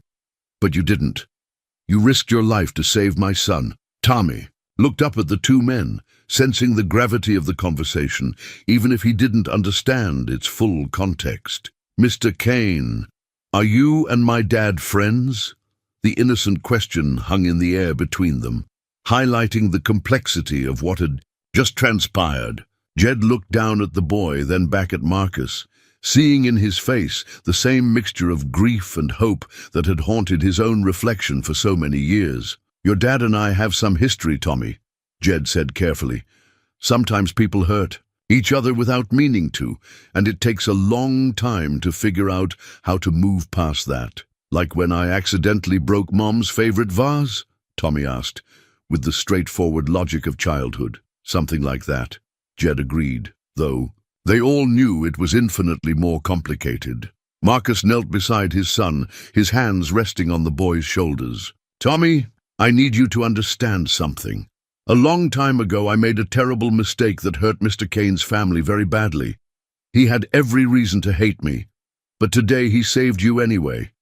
But you didn't. You risked your life to save my son." Tommy looked up at the two men, sensing the gravity of the conversation, even if he didn't understand its full context. "Mr. Kane, are you and my dad friends?" The innocent question hung in the air between them, highlighting the complexity of what had just transpired. Jed looked down at the boy, then back at Marcus, seeing in his face the same mixture of grief and hope that had haunted his own reflection for so many years. "Your dad and I have some history, Tommy," Jed said carefully. "Sometimes people hurt each other without meaning to, and it takes a long time to figure out how to move past that. Like when I accidentally broke Mom's favorite vase?" Tommy asked, with the straightforward logic of childhood. "Something like that," Jed agreed, though they all knew it was infinitely more complicated. Marcus knelt beside his son, his hands resting on the boy's shoulders. "Tommy, I need you to understand something. A long time ago I made a terrible mistake that hurt Mr. Kane's family very badly. He had every reason to hate me, but today he saved you anyway.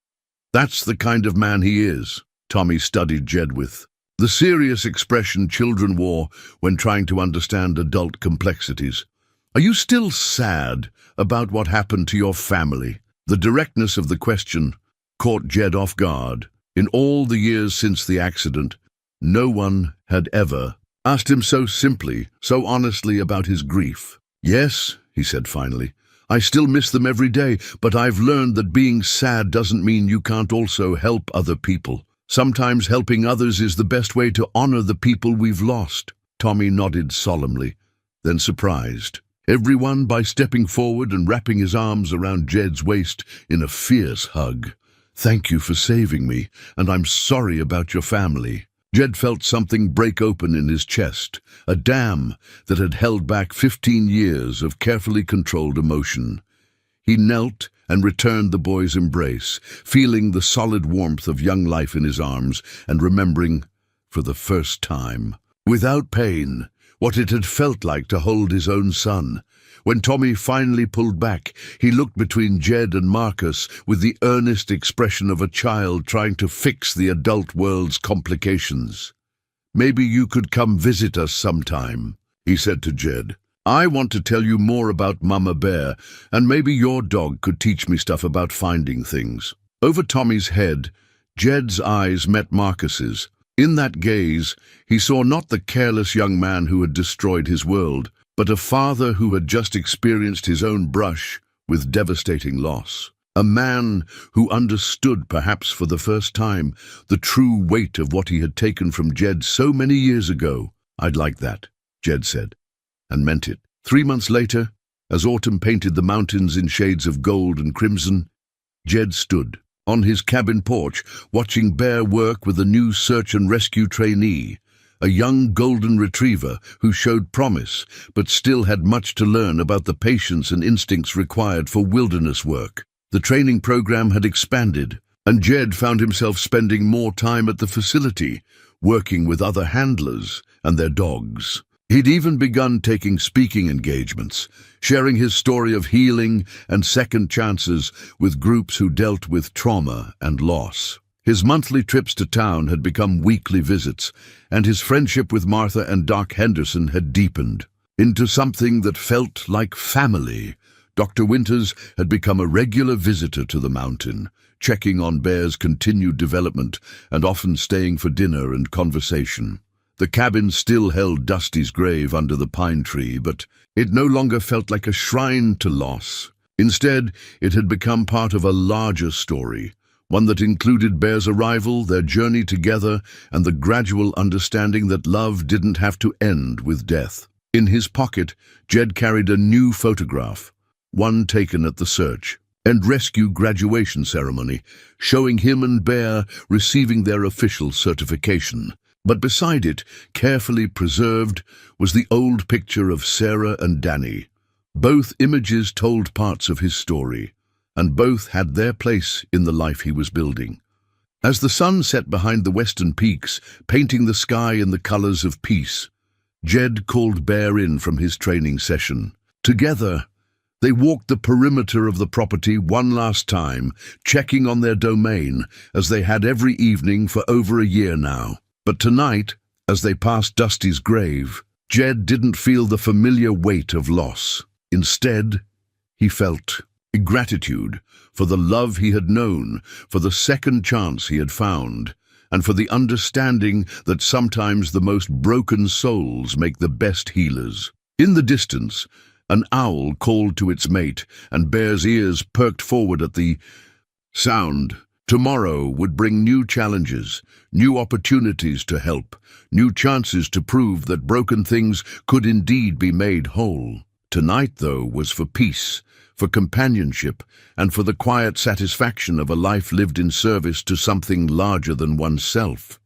That's the kind of man he is," Tommy studied Jed with the serious expression children wore when trying to understand adult complexities. "Are you still sad about what happened to your family?" The directness of the question caught Jed off guard. In all the years since the accident, no one had ever asked him so simply, so honestly about his grief. "Yes," he said finally, I still miss them every day, but I've learned that being sad doesn't mean you can't also help other people. Sometimes helping others is the best way to honor the people we've lost." Tommy nodded solemnly, then surprised everyone by stepping forward and wrapping his arms around Jed's waist in a fierce hug. "Thank you for saving me, and I'm sorry about your family." Jed felt something break open in his chest, a dam that had held back 15 years of carefully controlled emotion. He knelt and returned the boy's embrace, feeling the solid warmth of young life in his arms and remembering, for the first time, without pain, what it had felt like to hold his own son. When Tommy finally pulled back, he looked between Jed and Marcus with the earnest expression of a child trying to fix the adult world's complications. "Maybe you could come visit us sometime," he said to Jed. "I want to tell you more about Mama Bear, and maybe your dog could teach me stuff about finding things." Over Tommy's head, Jed's eyes met Marcus's. In that gaze, he saw not the careless young man who had destroyed his world, but a father who had just experienced his own brush with devastating loss. A man who understood, perhaps for the first time, the true weight of what he had taken from Jed so many years ago. "I'd like that," Jed said, and meant it. 3 months later, as autumn painted the mountains in shades of gold and crimson, Jed stood on his cabin porch, watching Bear work with a new search and rescue trainee, a young golden retriever who showed promise but still had much to learn about the patience and instincts required for wilderness work. The training program had expanded, and Jed found himself spending more time at the facility, working with other handlers and their dogs. He'd even begun taking speaking engagements, sharing his story of healing and second chances with groups who dealt with trauma and loss. His monthly trips to town had become weekly visits, and his friendship with Martha and Doc Henderson had deepened into something that felt like family. Dr. Winters had become a regular visitor to the mountain, checking on Bear's continued development and often staying for dinner and conversation. The cabin still held Dusty's grave under the pine tree, but it no longer felt like a shrine to loss. Instead, it had become part of a larger story, one that included Bear's arrival, their journey together, and the gradual understanding that love didn't have to end with death. In his pocket, Jed carried a new photograph, one taken at the search and rescue graduation ceremony, showing him and Bear receiving their official certification. But beside it, carefully preserved, was the old picture of Sarah and Danny. Both images told parts of his story, and both had their place in the life he was building. As the sun set behind the western peaks, painting the sky in the colors of peace, Jed called Bear in from his training session. Together, they walked the perimeter of the property one last time, checking on their domain, as they had every evening for over a year now. But tonight, as they passed Dusty's grave, Jed didn't feel the familiar weight of loss. Instead, he felt gratitude for the love he had known, for the second chance he had found, and for the understanding that sometimes the most broken souls make the best healers. In the distance, an owl called to its mate, and Bear's ears perked forward at the sound. Tomorrow would bring new challenges, new opportunities to help, new chances to prove that broken things could indeed be made whole. Tonight, though, was for peace, for companionship, and for the quiet satisfaction of a life lived in service to something larger than oneself.